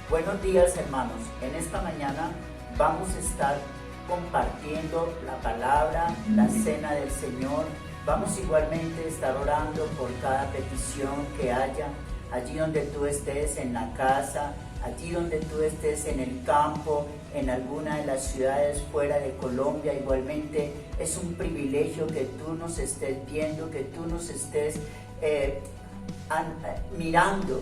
Buenos días, hermanos. En esta mañana vamos a estar compartiendo la palabra, la cena del Señor. Vamos igualmente a estar orando por cada petición que haya, allí donde tú estés en la casa, allí donde tú estés en el campo, en alguna de las ciudades fuera de Colombia. Igualmente es un privilegio que tú nos estés viendo, que tú nos estés mirando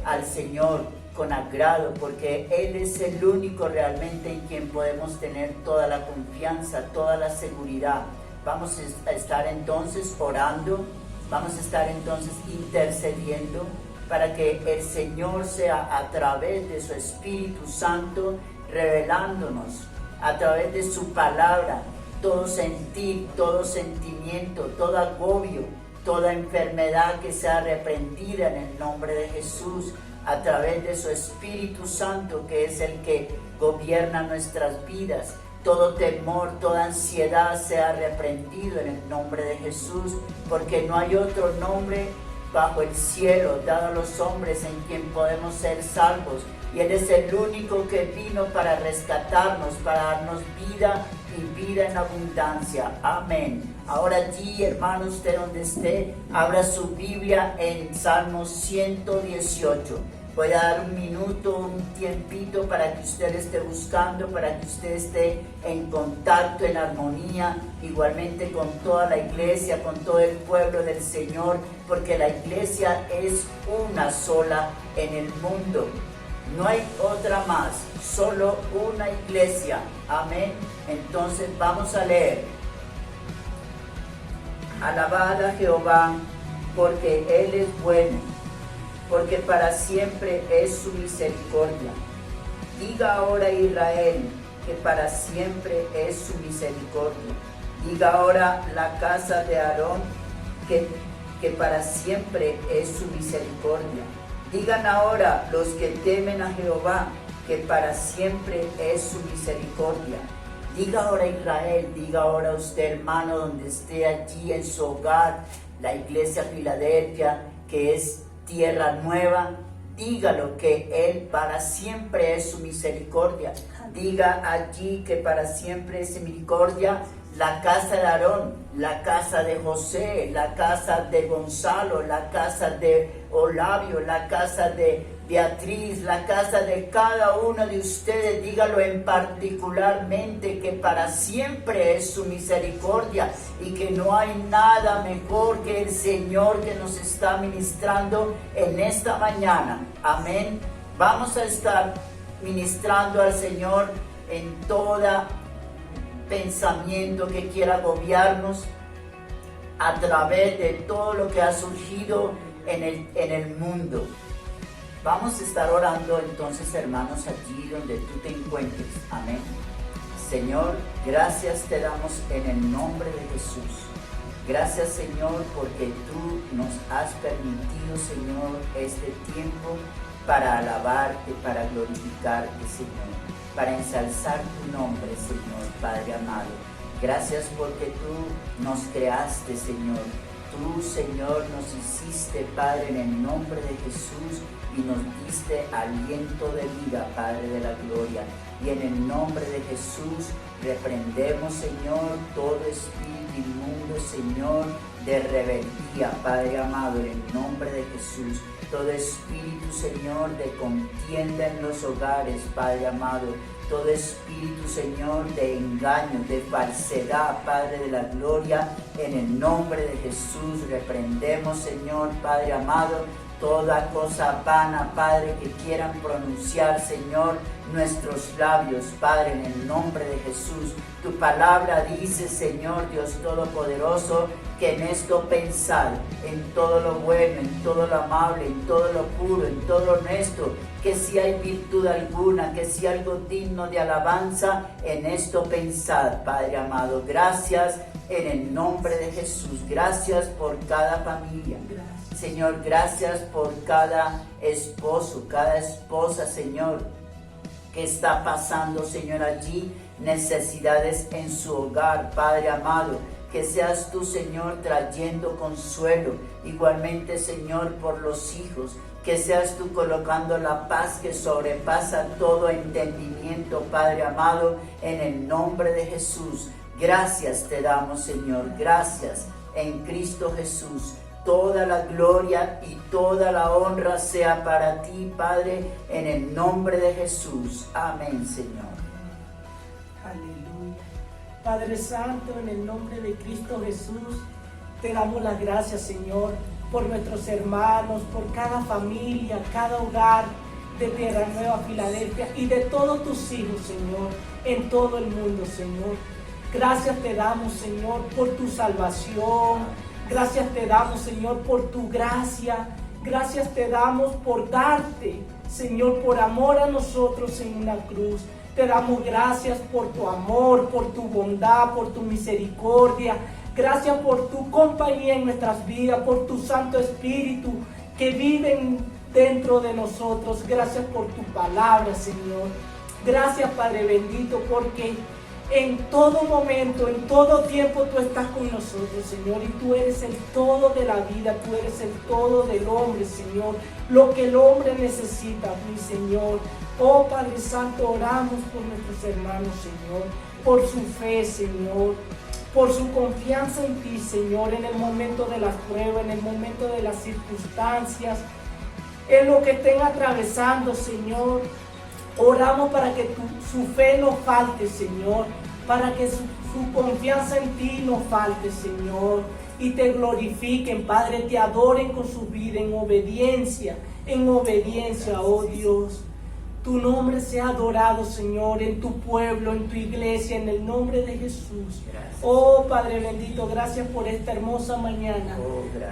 al Señor con agrado, porque Él es el único realmente en quien podemos tener toda la confianza, toda la seguridad. Vamos a estar entonces orando, vamos a estar entonces intercediendo para que el Señor sea a través de su Espíritu Santo revelándonos, a través de su palabra, todo sentir, todo sentimiento, todo agobio, toda enfermedad que sea reprendida en el nombre de Jesús, a través de su Espíritu Santo, que es el que gobierna nuestras vidas. Todo temor, toda ansiedad sea reprendido en el nombre de Jesús, porque no hay otro nombre bajo el cielo dado a los hombres en quien podemos ser salvos. Y Él es el único que vino para rescatarnos, para darnos vida y vida en abundancia. Amén. Ahora allí, hermano, usted donde esté, abra su Biblia en Salmos 118. Voy a dar un minuto, un tiempito para que usted esté buscando, para que usted esté en contacto, en armonía, igualmente con toda la iglesia, con todo el pueblo del Señor, porque la iglesia es una sola en el mundo. No hay otra más, solo una iglesia. Amén. Entonces vamos a leer. Alabad a Jehová, porque Él es bueno, porque para siempre es su misericordia. Diga ahora Israel, que para siempre es su misericordia. Diga ahora la casa de Aarón, que para siempre es su misericordia. Digan ahora los que temen a Jehová, que para siempre es su misericordia. Diga ahora Israel, diga ahora usted, hermano, donde esté allí en su hogar, la iglesia Filadelfia, que es tierra nueva, dígalo que Él para siempre es su misericordia. Diga allí que para siempre es su misericordia. La casa de Aarón, la casa de José, la casa de Gonzalo, la casa de Olavio, la casa de Beatriz, la casa de cada uno de ustedes, dígalo en particularmente que para siempre es su misericordia y que no hay nada mejor que el Señor que nos está ministrando en esta mañana. Amén. Vamos a estar ministrando al Señor en toda pensamiento que quiera agobiarnos a través de todo lo que ha surgido en el mundo. Vamos a estar orando entonces, hermanos, allí donde tú te encuentres. Amén. Señor, gracias te damos en el nombre de Jesús. Gracias, Señor, porque tú nos has permitido, Señor, este tiempo para alabarte, para glorificarte, Señor, para ensalzar tu nombre, Señor, Padre amado. Gracias porque tú nos creaste, Señor. Tú, Señor, nos hiciste, Padre, en el nombre de Jesús, y nos diste aliento de vida, Padre de la gloria. Y en el nombre de Jesús reprendemos, Señor, todo espíritu inmundo, Señor, de rebeldía, Padre amado, en el nombre de Jesús. Todo espíritu, Señor, de contienda en los hogares, Padre amado. Todo espíritu, Señor, de engaño, de falsedad, Padre de la gloria, en el nombre de Jesús reprendemos, Señor, Padre amado, toda cosa vana, Padre, que quieran pronunciar, Señor, nuestros labios, Padre, en el nombre de Jesús. Tu palabra dice, Señor Dios Todopoderoso, que en esto pensad, en todo lo bueno, en todo lo amable, en todo lo puro, en todo lo honesto, que si hay virtud alguna, que si algo digno de alabanza, en esto pensad, Padre amado. Gracias en el nombre de Jesús. Gracias por cada familia. Señor, gracias por cada esposo, cada esposa, Señor, que está pasando, Señor, allí necesidades en su hogar, Padre amado. Que seas tú, Señor, trayendo consuelo. Igualmente, Señor, por los hijos que seas tú colocando la paz que sobrepasa todo entendimiento, Padre amado, en el nombre de Jesús. Gracias te damos, Señor, gracias en Cristo Jesús. Toda la gloria y toda la honra sea para ti, Padre, en el nombre de Jesús. Amén, Señor. Aleluya. Padre Santo, en el nombre de Cristo Jesús, te damos las gracias, Señor, por nuestros hermanos, por cada familia, cada hogar de Tierra Nueva, Filadelfia y de todos tus hijos, Señor, en todo el mundo, Señor. Gracias te damos, Señor, por tu salvación. Gracias te damos, Señor, por tu gracia. Gracias te damos por darte, Señor, por amor a nosotros en una cruz. Te damos gracias por tu amor, por tu bondad, por tu misericordia. Gracias por tu compañía en nuestras vidas, por tu Santo Espíritu que vive dentro de nosotros. Gracias por tu palabra, Señor. Gracias, Padre bendito, porque en todo momento, en todo tiempo tú estás con nosotros, Señor, y tú eres el todo de la vida, tú eres el todo del hombre, Señor, lo que el hombre necesita, mi Señor. Oh Padre Santo, oramos por nuestros hermanos, Señor, por su fe, Señor, por su confianza en ti, Señor, en el momento de las pruebas, en el momento de las circunstancias, en lo que estén atravesando, Señor. Oramos para que su fe no falte, Señor, para que su confianza en ti no falte, Señor, y te glorifiquen, Padre, te adoren con su vida en obediencia, oh Dios. Tu nombre sea adorado, Señor, en tu pueblo, en tu iglesia, en el nombre de Jesús. Gracias. Oh, Padre bendito, gracias por esta hermosa mañana.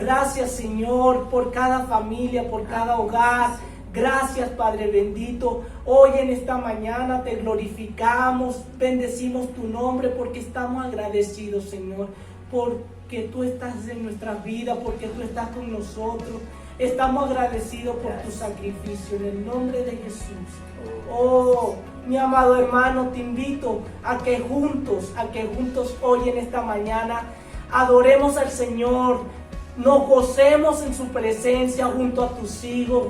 Gracias, Señor, por cada familia, por cada hogar. Gracias, Padre bendito. Hoy en esta mañana te glorificamos, bendecimos tu nombre porque estamos agradecidos, Señor, porque tú estás en nuestras vidas, porque tú estás con nosotros. Estamos agradecidos por tu sacrificio en el nombre de Jesús. Oh, mi amado hermano, te invito a que juntos hoy en esta mañana adoremos al Señor, nos gocemos en su presencia junto a tus hijos,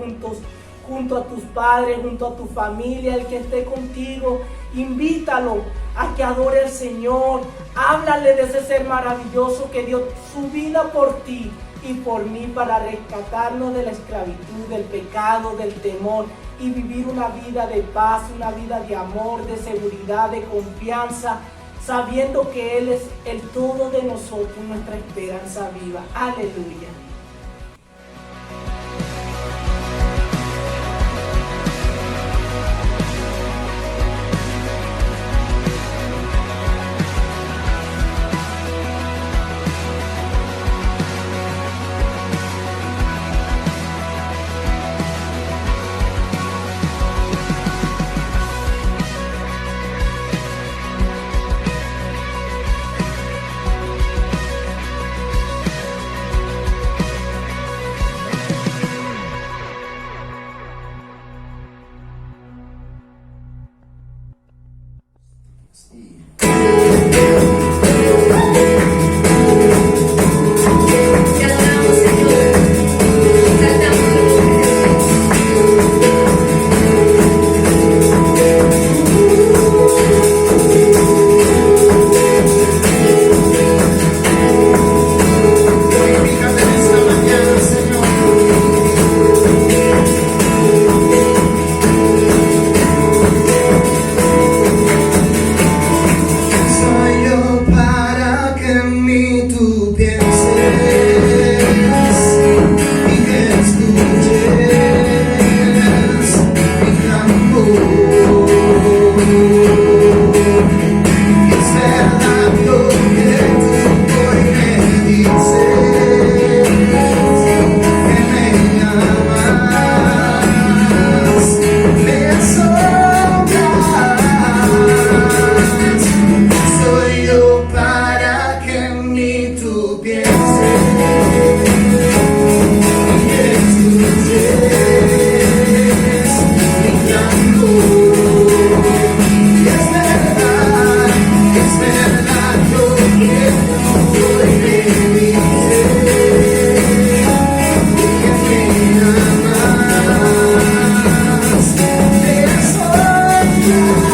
junto a tus padres, junto a tu familia, el que esté contigo. Invítalo a que adore al Señor. Háblale de ese ser maravilloso que dio su vida por ti y por mí para rescatarnos de la esclavitud, del pecado, del temor y vivir una vida de paz, una vida de amor, de seguridad, de confianza, sabiendo que Él es el todo de nosotros, nuestra esperanza viva. Aleluya. Tú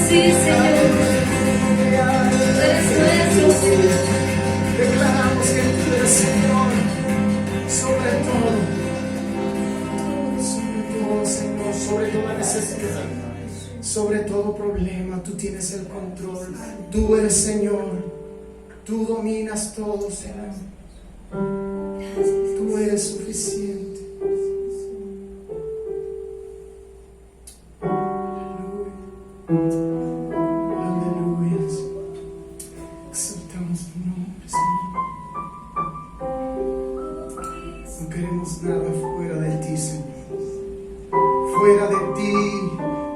Sí, Señor. Tú eres nuestro Señor. Declaramos que tú eres Señor sobre todo, Señor, sobre toda necesidad, sobre todo problema. Tú tienes el control. Tú eres Señor. Tú dominas todo, Señor. Tú eres suficiente. Aleluya. Exaltamos tu nombre, Señor. No queremos nada fuera de ti, Señor. Fuera de ti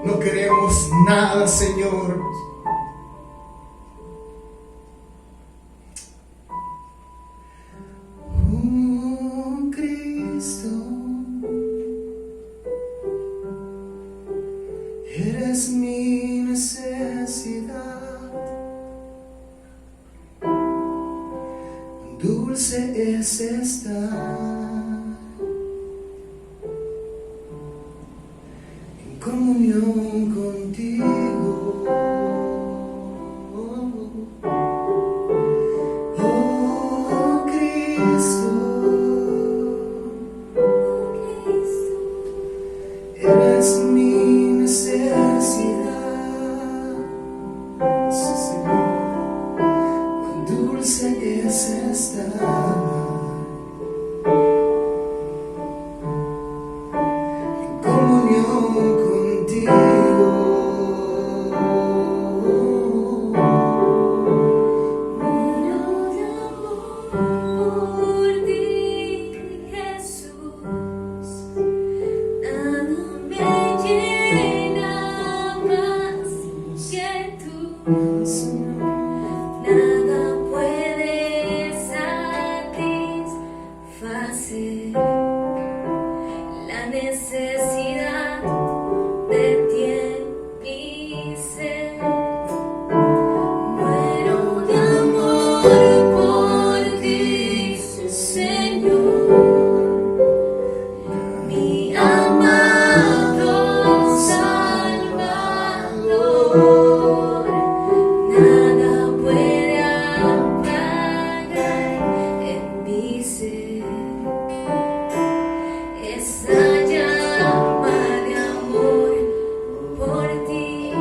no queremos nada, Señor. Oh, Cristo, eres mi necesidad. Dulce es estar en comunión contigo. Oh, Cristo, eres mi necesidad. Sí, Señor. Cuán dulce es estar en comunión contigo. Muero de amor por ti, Jesús. Nada me llena más que tú. Nada puede satisfacer la necesidad de ti en mi ser. Muero de amor por ti, Señor, mi amado Salvador. Nada puede apagar en mi ser esa llama de amor por ti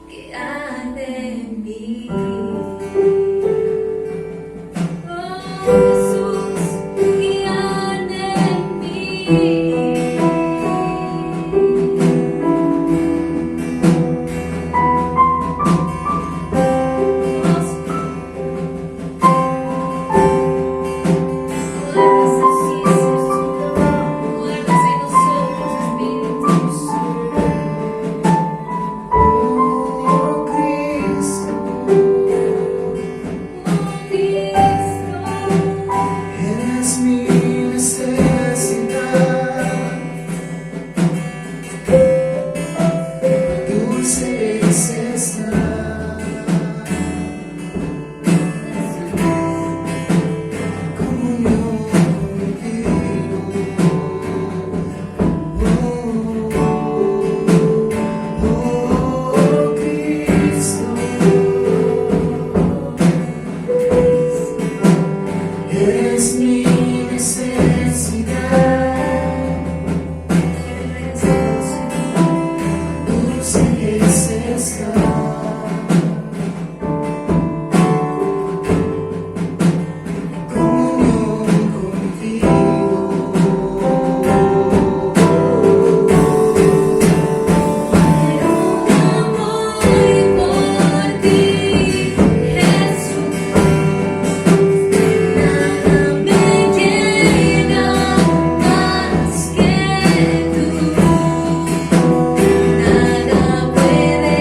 que arde en mí. Oh, Jesús, que arde en mí. Muerdas en nosotros, Espíritu. Oh, Cristo, Oh, Cristo, eres mi necesidad. Dulce es estar en comunión contigo. Oh, Cristo, eres mi necesidad. Dulce es estar en comunión contigo. por ti, Jesús. Nada me llena más que tú. Nada puede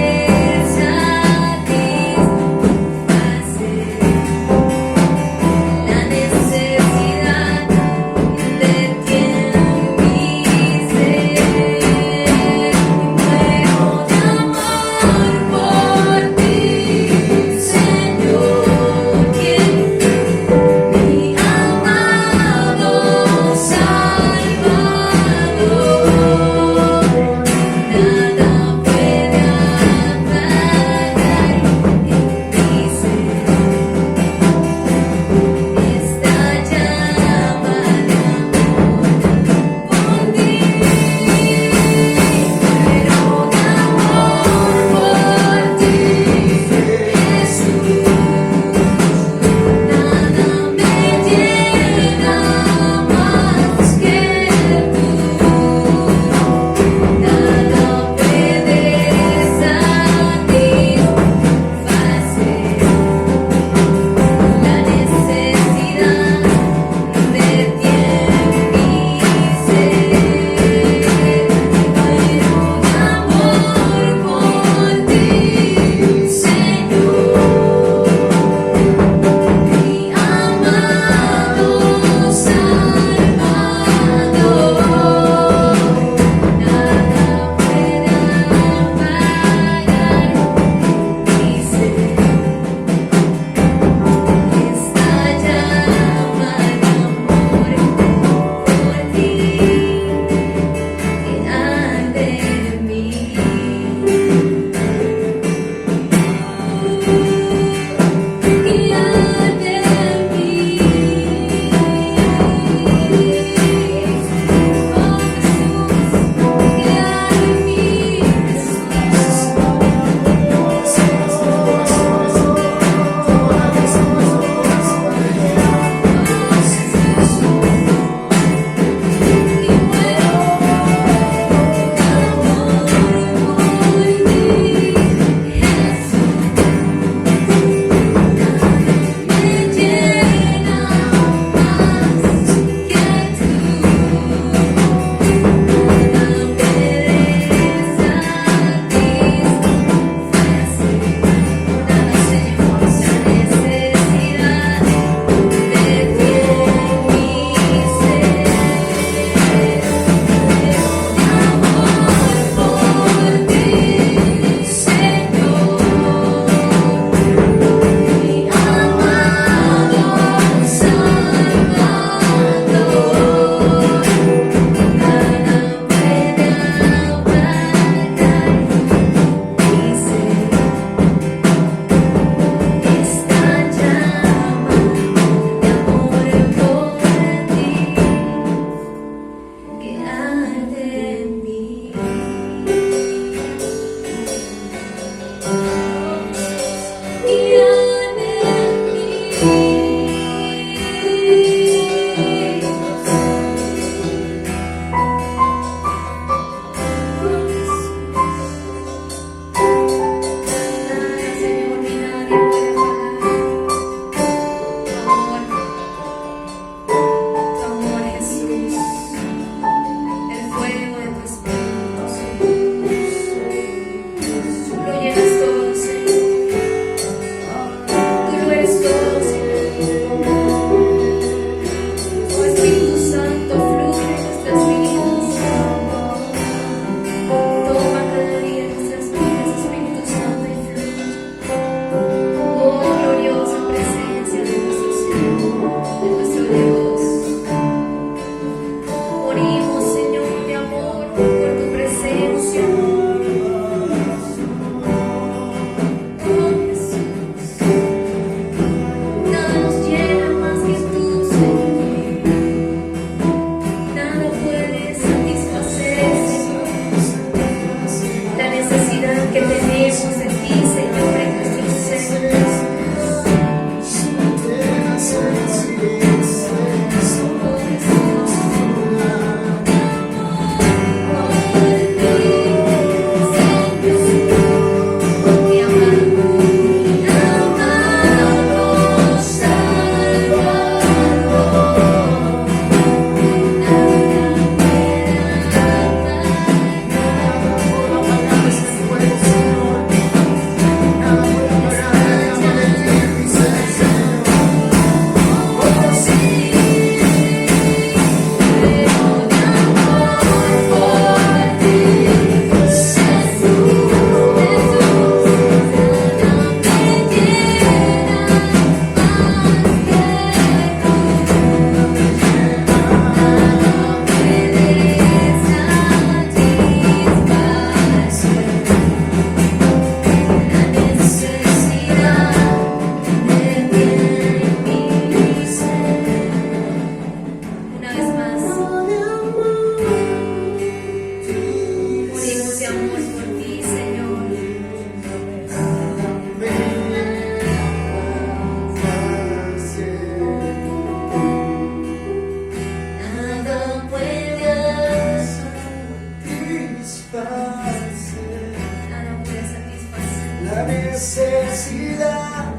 la necesidad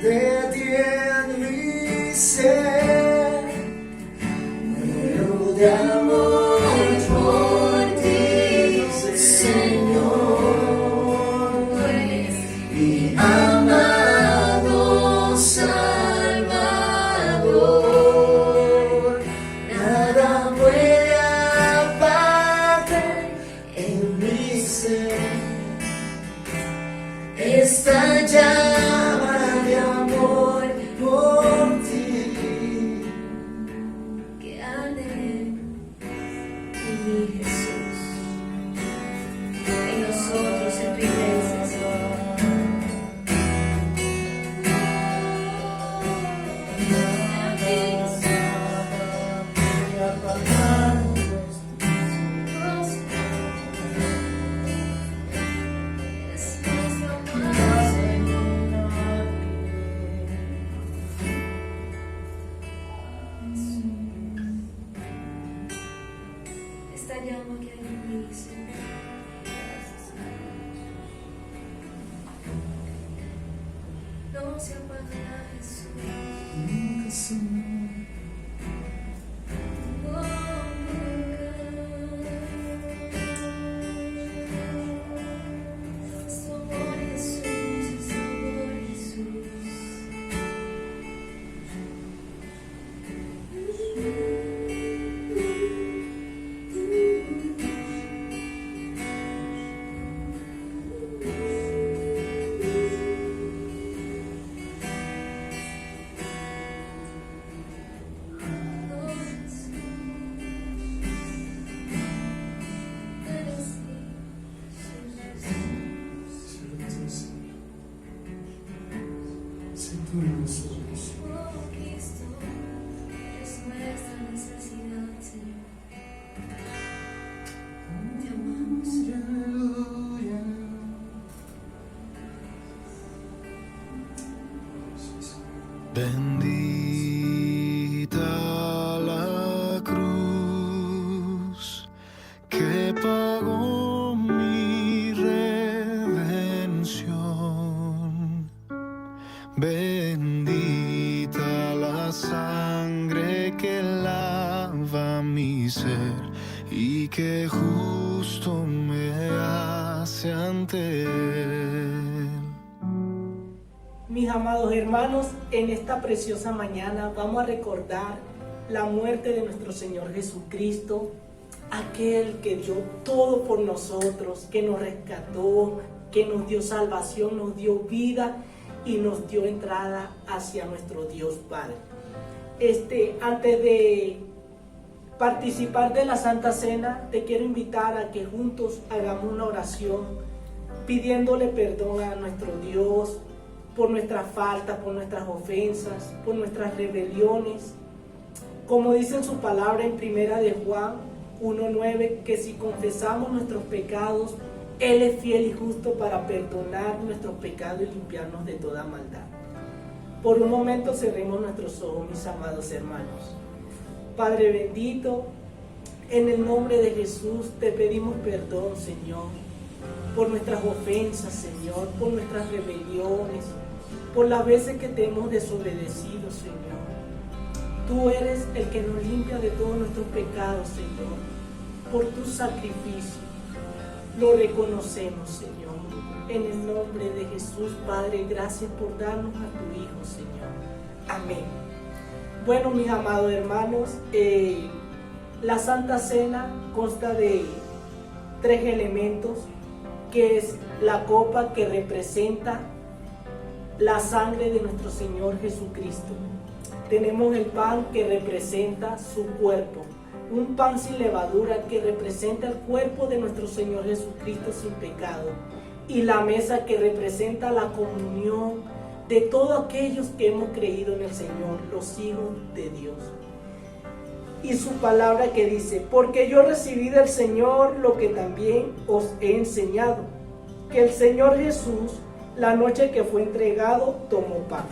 de ti en mi ser. Muero de amor por ti, Señor, mi amado Salvador. Nada puede apagar en mi ser esta llama de amor por ti. Que arde en mi Jesús, en nosotros, en tu iglesia, Señor. Esta llama que hay en mí, Señor. No se apagará, Jesús. Nunca, Señor. Oh, nunca. Es tu amor, Jesús, es tu amor, Jesús. Sé tú en nosotros. Oh, Cristo, eres nuestra necesidad, Señor. Te amamos. Aleluya. Bendita la cruz que pagó mi redención. Bendita la sangre que lava mi ser y que justo me hace ante Él. Mis amados hermanos, en esta preciosa mañana vamos a recordar la muerte de nuestro Señor Jesucristo, aquel que dio todo por nosotros, que nos rescató, que nos dio salvación, nos dio vida y nos dio entrada hacia nuestro Dios Padre. Antes de participar de la Santa Cena, te quiero invitar a que juntos hagamos una oración pidiéndole perdón a nuestro Dios por nuestras faltas, por nuestras ofensas, por nuestras rebeliones. Como dice en su palabra en Primera de Juan 1:9, que si confesamos nuestros pecados, Él es fiel y justo para perdonar nuestros pecados y limpiarnos de toda maldad. Por un momento cerremos nuestros ojos, mis amados hermanos. Padre bendito, en el nombre de Jesús te pedimos perdón, Señor, por nuestras ofensas, Señor, por nuestras rebeliones, por las veces que te hemos desobedecido, Señor. Tú eres el que nos limpia de todos nuestros pecados, Señor, por tu sacrificio. Lo reconocemos, Señor. En el nombre de Jesús, Padre, gracias por darnos a tu Hijo, Señor. Amén. Bueno, mis amados hermanos, la Santa Cena consta de 3 elementos, que es la copa que representa la sangre de nuestro Señor Jesucristo. Tenemos el pan que representa su cuerpo, un pan sin levadura que representa el cuerpo de nuestro Señor Jesucristo sin pecado, y la mesa que representa la comunión de todos aquellos que hemos creído en el Señor, los hijos de Dios. Y su palabra que dice: porque yo recibí del Señor lo que también os he enseñado, que el Señor Jesús, la noche que fue entregado, tomó pan.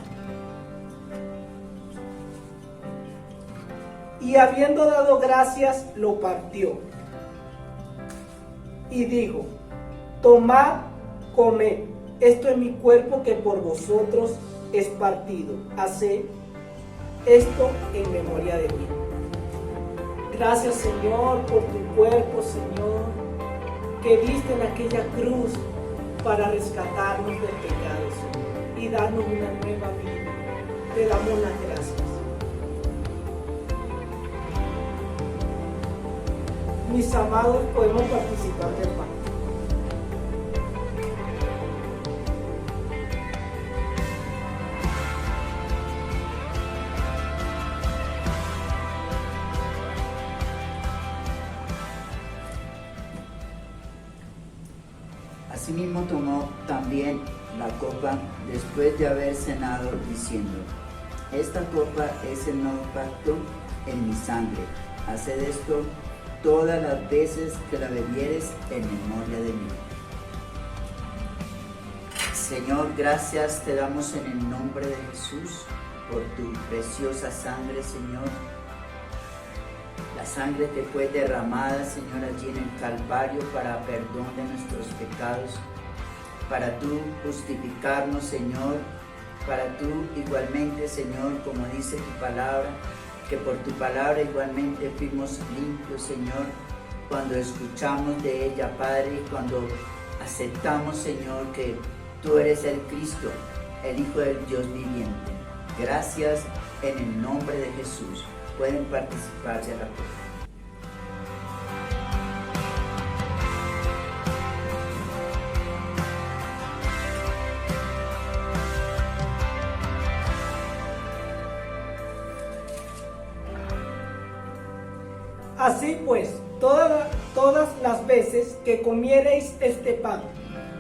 Y habiendo dado gracias, lo partió. Y dijo: tomad, comed, Esto es mi cuerpo que por vosotros es partido. Haced esto en memoria de mí. Gracias, Señor, por tu cuerpo, Señor, que diste en aquella cruz para rescatarnos del pecado, Señor, y darnos una nueva vida. Te damos las gracias. Mis amados, podemos participar del pan. Asimismo tomó también la copa después de haber cenado, diciendo: esta copa es el nuevo pacto en mi sangre. Haced esto todas las veces que la bebieres en memoria de mí. Señor, gracias te damos en el nombre de Jesús por tu preciosa sangre, Señor. La sangre que fue derramada, Señor, allí en el Calvario para perdón de nuestros pecados, para tú justificarnos, Señor, para tú igualmente, Señor, como dice tu palabra, que por tu palabra igualmente fuimos limpios, Señor, cuando escuchamos de ella, Padre, y cuando aceptamos, Señor, que tú eres el Cristo, el Hijo del Dios viviente. Gracias en el nombre de Jesús. Pueden participar de la copa. Así pues, todas las veces que comiereis este pan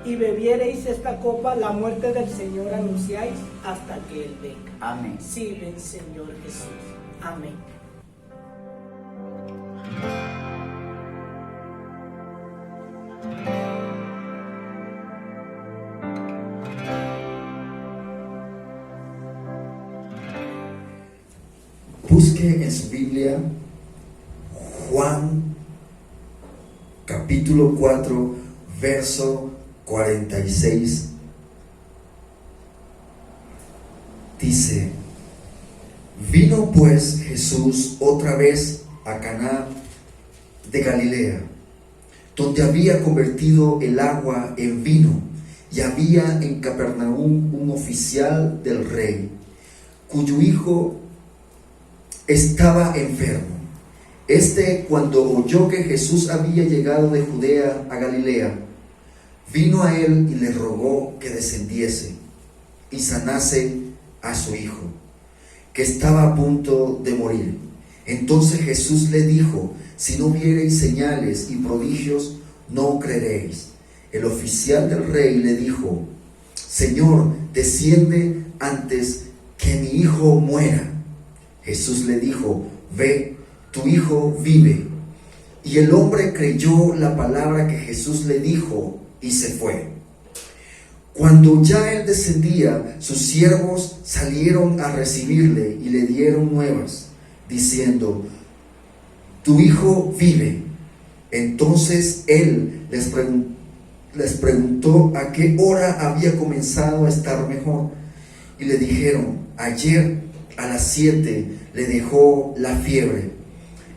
y bebiereis esta copa, la muerte del Señor anunciáis hasta que Él venga. Amén. Sirven, Señor Jesús. Amén. Busque en su Biblia Juan capítulo 4, verso 46. Dice: vino pues Jesús otra vez a Caná de Galilea, donde había convertido el agua en vino, y había en Capernaum un oficial del rey, cuyo hijo estaba enfermo. Este, cuando oyó que Jesús había llegado de Judea a Galilea, vino a él y le rogó que descendiese y sanase a su hijo, que estaba a punto de morir. Entonces Jesús le dijo: si no viereis señales y prodigios, no creeréis. El oficial del rey le dijo: Señor, desciende antes que mi hijo muera. Jesús le dijo: ve, tu hijo vive. Y el hombre creyó la palabra que Jesús le dijo y se fue. Cuando ya él descendía, sus siervos salieron a recibirle y le dieron nuevas, diciendo: tu hijo vive. Entonces él les preguntó a qué hora había comenzado a estar mejor, y le dijeron: ayer a las 7 le dejó la fiebre.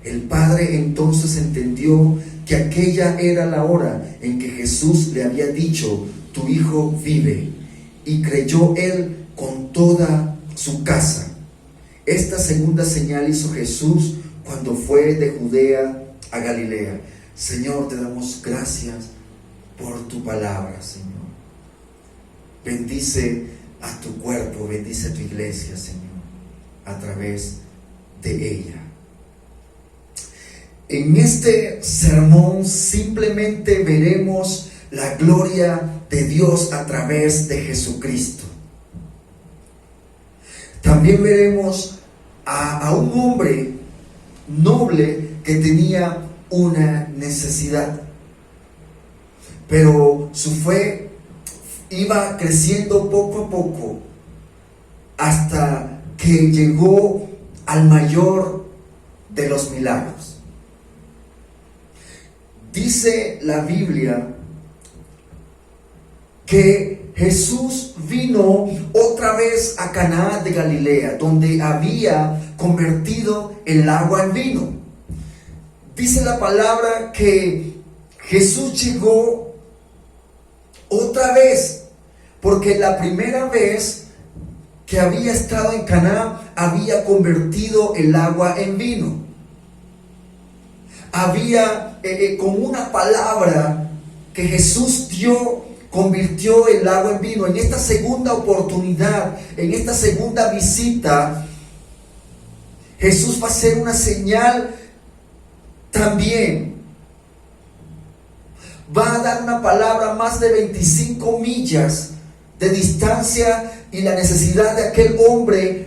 El padre entonces entendió que aquella era la hora en que Jesús le había dicho: tu hijo vive, y creyó él con toda su casa. Esta segunda señal hizo Jesús cuando fue de Judea a Galilea. Señor, te damos gracias por tu palabra, Señor. Bendice a tu cuerpo, bendice a tu iglesia, Señor, a través de ella. En este sermón simplemente veremos la gloria de Dios a través de Jesucristo. También veremos a un hombre noble que tenía una necesidad, pero su fe iba creciendo poco a poco hasta que llegó al mayor de los milagros. Dice la Biblia que Jesús vino otra vez a Caná de Galilea, donde había convertido el agua en vino. Dice la palabra que Jesús llegó otra vez, porque la primera vez que había estado en Caná había convertido el agua en vino. Había con una palabra que Jesús dio, convirtió el agua en vino. En esta segunda oportunidad, en esta segunda visita, Jesús va a hacer una señal también. Va a dar una palabra más de 25 millas de distancia, y la necesidad de aquel hombre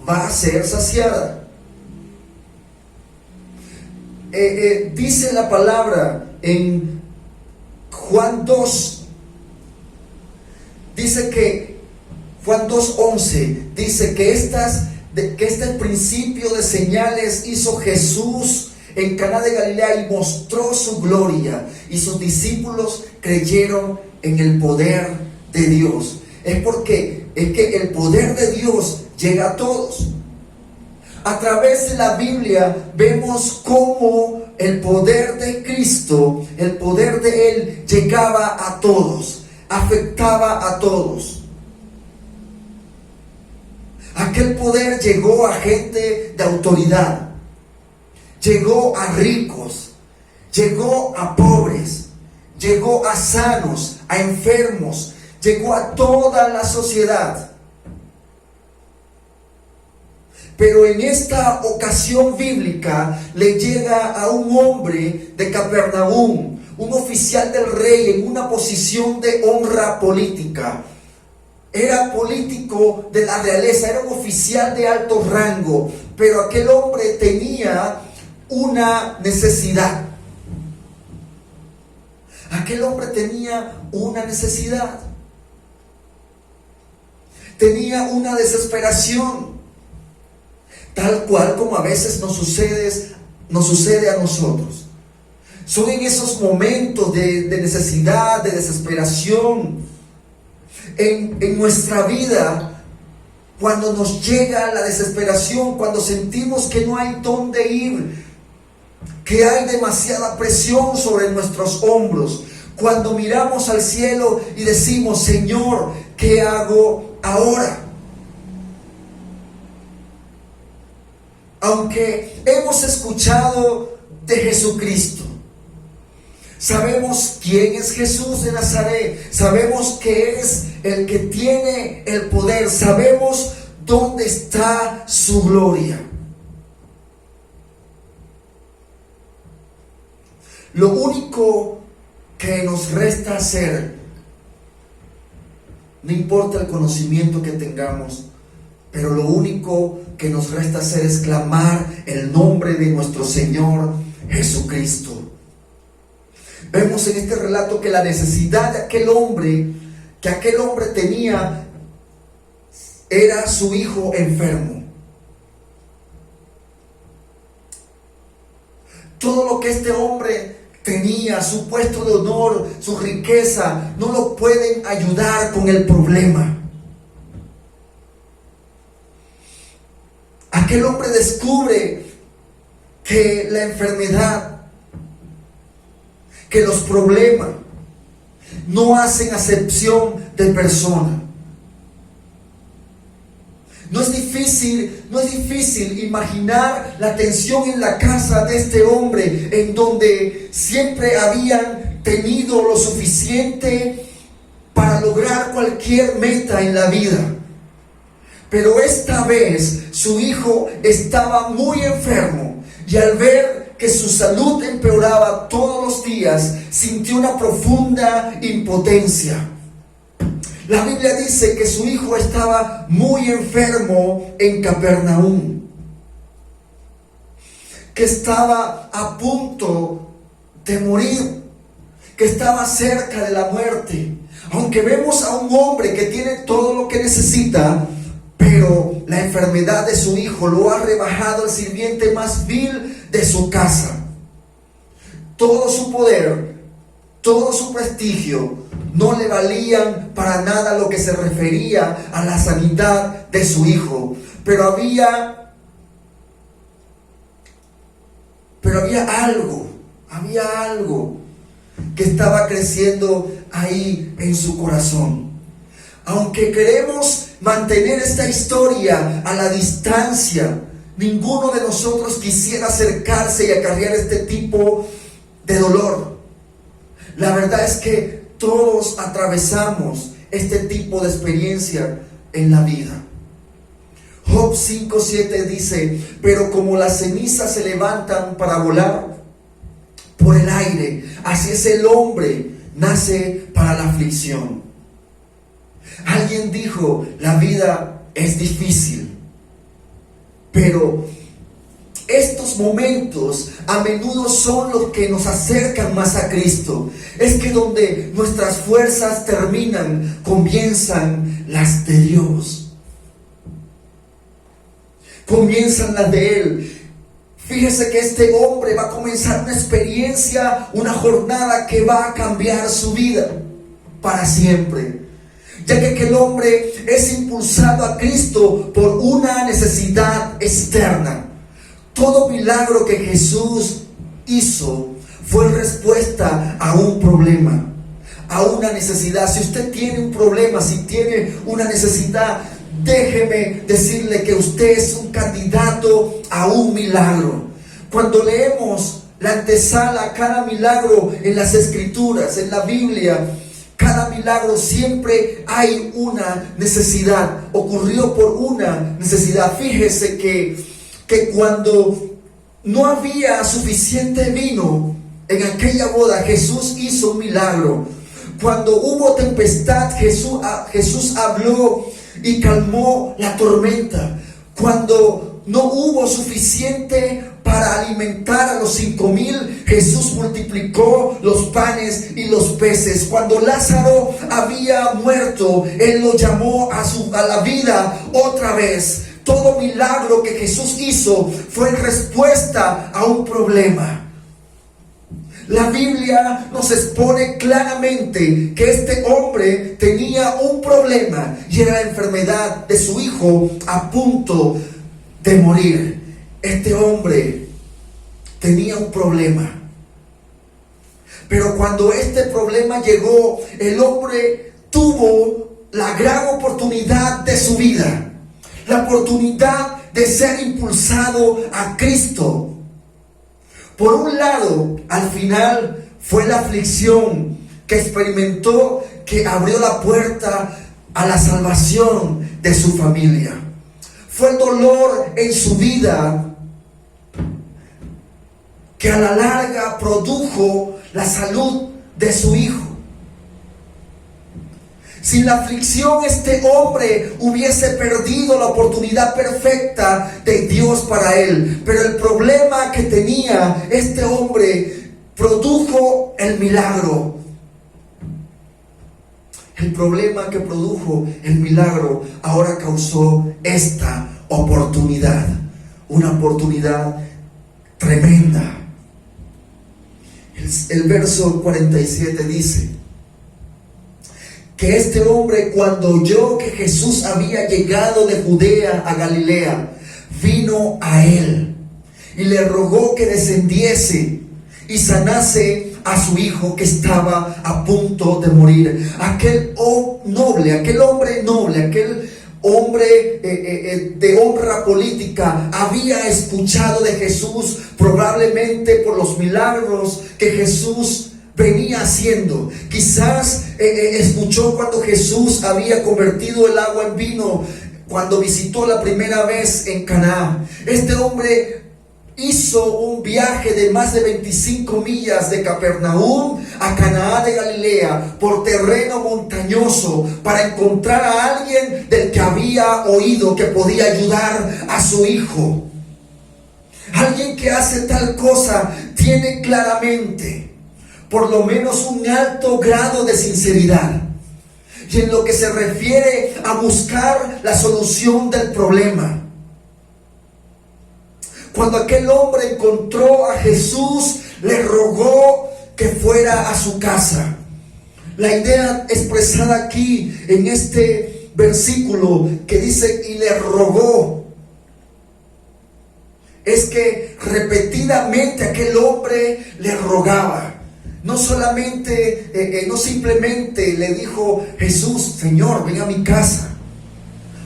va a ser saciada. Dice la palabra en Juan 2, dice que Juan 2:11 dice que este principio de señales hizo Jesús en Caná de Galilea y mostró su gloria, y sus discípulos creyeron en el poder de Dios. Es que el poder de Dios llega a todos. A través de la Biblia vemos cómo el poder de Cristo, el poder de Él, llegaba a todos, afectaba a todos. Aquel poder llegó a gente de autoridad, llegó a ricos, llegó a pobres, llegó a sanos, a enfermos, llegó a toda la sociedad. Pero en esta ocasión bíblica le llega a un hombre de Capernaum, un oficial del rey en una posición de honra política. Era político de la realeza, era un oficial de alto rango, pero aquel hombre tenía una necesidad. Aquel hombre tenía una necesidad. Tenía una desesperación, tal cual como a veces nos sucede a nosotros. Son en esos momentos de necesidad, de desesperación en nuestra vida, cuando nos llega la desesperación, cuando sentimos que no hay dónde ir, que hay demasiada presión sobre nuestros hombros, cuando miramos al cielo y decimos: Señor, ¿qué hago ahora? Aunque hemos escuchado de Jesucristo, sabemos quién es Jesús de Nazaret, sabemos que es el que tiene el poder, sabemos dónde está su gloria. Lo único que nos resta hacer, no importa el conocimiento que tengamos, pero lo único que nos resta hacer es clamar el nombre de nuestro Señor Jesucristo. Vemos en este relato que la necesidad de aquel hombre tenía era su hijo enfermo. Todo lo que este hombre tenía, su puesto de honor, su riqueza, no lo pueden ayudar con el problema. Aquel hombre descubre que la enfermedad, que los problemas no hacen acepción de persona. No es difícil imaginar la tensión en la casa de este hombre, en donde siempre habían tenido lo suficiente para lograr cualquier meta en la vida. Pero esta vez su hijo estaba muy enfermo, y al ver que su salud empeoraba todos los días, sintió una profunda impotencia. La Biblia dice que su hijo estaba muy enfermo en Capernaum, que estaba a punto de morir, que estaba cerca de la muerte. Aunque vemos a un hombre que tiene todo lo que necesita, pero la enfermedad de su hijo lo ha rebajado al sirviente más vil de su casa. Todo su poder, todo su prestigio no le valían para nada lo que se refería a la sanidad de su hijo. Pero había algo que estaba creciendo ahí en su corazón. Aunque queremos mantener esta historia a la distancia, ninguno de nosotros quisiera acercarse y acarrear este tipo de dolor. La verdad es que todos atravesamos este tipo de experiencia en la vida. Job 5:7 dice: pero como las cenizas se levantan para volar por el aire, así es el hombre, nace para la aflicción. Alguien dijo: la vida es difícil, pero estos momentos a menudo son los que nos acercan más a Cristo. Es que donde nuestras fuerzas terminan, comienzan las de Dios. Comienzan las de Él. Fíjese que este hombre va a comenzar una experiencia, una jornada que va a cambiar su vida para siempre. Ya que aquel hombre es impulsado a Cristo por una necesidad externa. Todo milagro que Jesús hizo fue respuesta a un problema, a una necesidad. Si usted tiene un problema, si tiene una necesidad, déjeme decirle que usted es un candidato a un milagro. Cuando leemos la antesala a cada milagro en las Escrituras, en la Biblia, cada milagro siempre hay una necesidad, ocurrió por una necesidad. Fíjese que cuando no había suficiente vino en aquella boda, Jesús hizo un milagro. Cuando hubo tempestad, Jesús habló y calmó la tormenta. Cuando no hubo suficiente para alimentar a los 5,000, Jesús multiplicó los panes y los peces. Cuando Lázaro había muerto, Él lo llamó a la vida otra vez. Todo milagro que Jesús hizo fue en respuesta a un problema. La Biblia nos expone claramente que este hombre tenía un problema y era la enfermedad de su hijo a punto de morir. Este hombre tenía un problema. Pero cuando este problema llegó, el hombre tuvo la gran oportunidad de su vida. La oportunidad de ser impulsado a Cristo. Por un lado, al final fue la aflicción que experimentó, que abrió la puerta a la salvación de su familia. Fue el dolor en su vida que a la larga produjo la salud de su hijo. Sin la aflicción, este hombre hubiese perdido la oportunidad perfecta de Dios para él. Pero el problema que tenía este hombre produjo el milagro. El problema que produjo el milagro ahora causó esta oportunidad. Una oportunidad tremenda. El verso 47 dice que este hombre, cuando oyó que Jesús había llegado de Judea a Galilea, vino a él y le rogó que descendiese y sanase a su hijo que estaba a punto de morir. Aquel hombre noble, aquel hombre de honra política, había escuchado de Jesús, probablemente por los milagros que Jesús venía haciendo. Quizás escuchó cuando Jesús había convertido el agua en vino, cuando visitó la primera vez en Caná. Este hombre hizo un viaje de más de 25 millas de Capernaum a Canaán de Galilea por terreno montañoso para encontrar a alguien del que había oído que podía ayudar a su hijo. Alguien que hace tal cosa tiene claramente por lo menos un alto grado de sinceridad, y en lo que se refiere a buscar la solución del problema. Cuando aquel hombre encontró a Jesús, le rogó que fuera a su casa. La idea expresada aquí en este versículo que dice y le rogó, es que repetidamente aquel hombre le rogaba. No solamente, no simplemente le dijo: Jesús, Señor, ven a mi casa,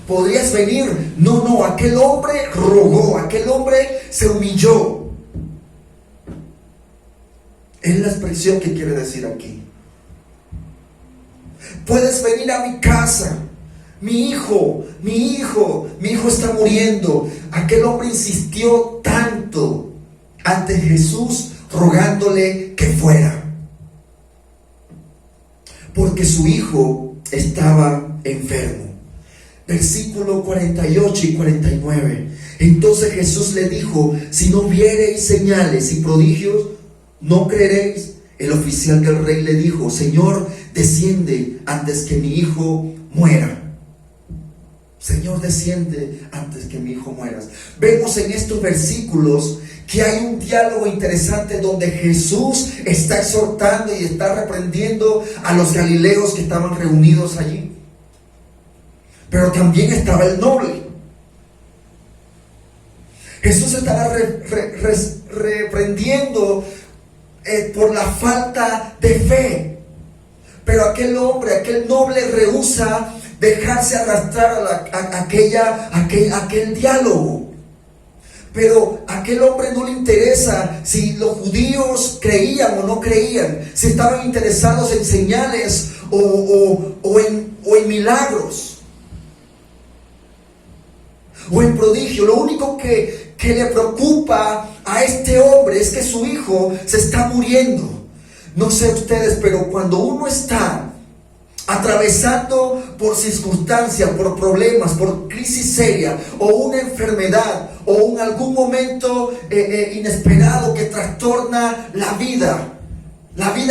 ¿podrías venir? No, aquel hombre rogó, aquel hombre se humilló. Es la expresión que quiere decir aquí. Puedes venir a mi casa. Mi hijo está muriendo. Aquel hombre insistió tanto ante Jesús, rogándole que fuera, porque su hijo estaba enfermo. Versículo 48 y 49. Entonces Jesús le dijo: si no viereis señales y prodigios, no creeréis. El oficial del rey le dijo: Señor, desciende antes que mi hijo muera. Señor, desciende antes que mi hijo muera. Vemos en estos versículos que hay un diálogo interesante donde Jesús está exhortando y está reprendiendo a los galileos que estaban reunidos allí. Pero también estaba el noble. Jesús estaba reprendiendo por la falta de fe. Pero aquel hombre, aquel noble, rehúsa dejarse arrastrar a aquel diálogo. Pero a aquel hombre no le interesa si los judíos creían o no creían, si estaban interesados en señales o en milagros o en prodigio. Lo único que le preocupa a este hombre es que su hijo se está muriendo. No sé ustedes, pero cuando uno está atravesando por circunstancias, por problemas, por crisis seria o una enfermedad o algún momento inesperado que trastorna la vida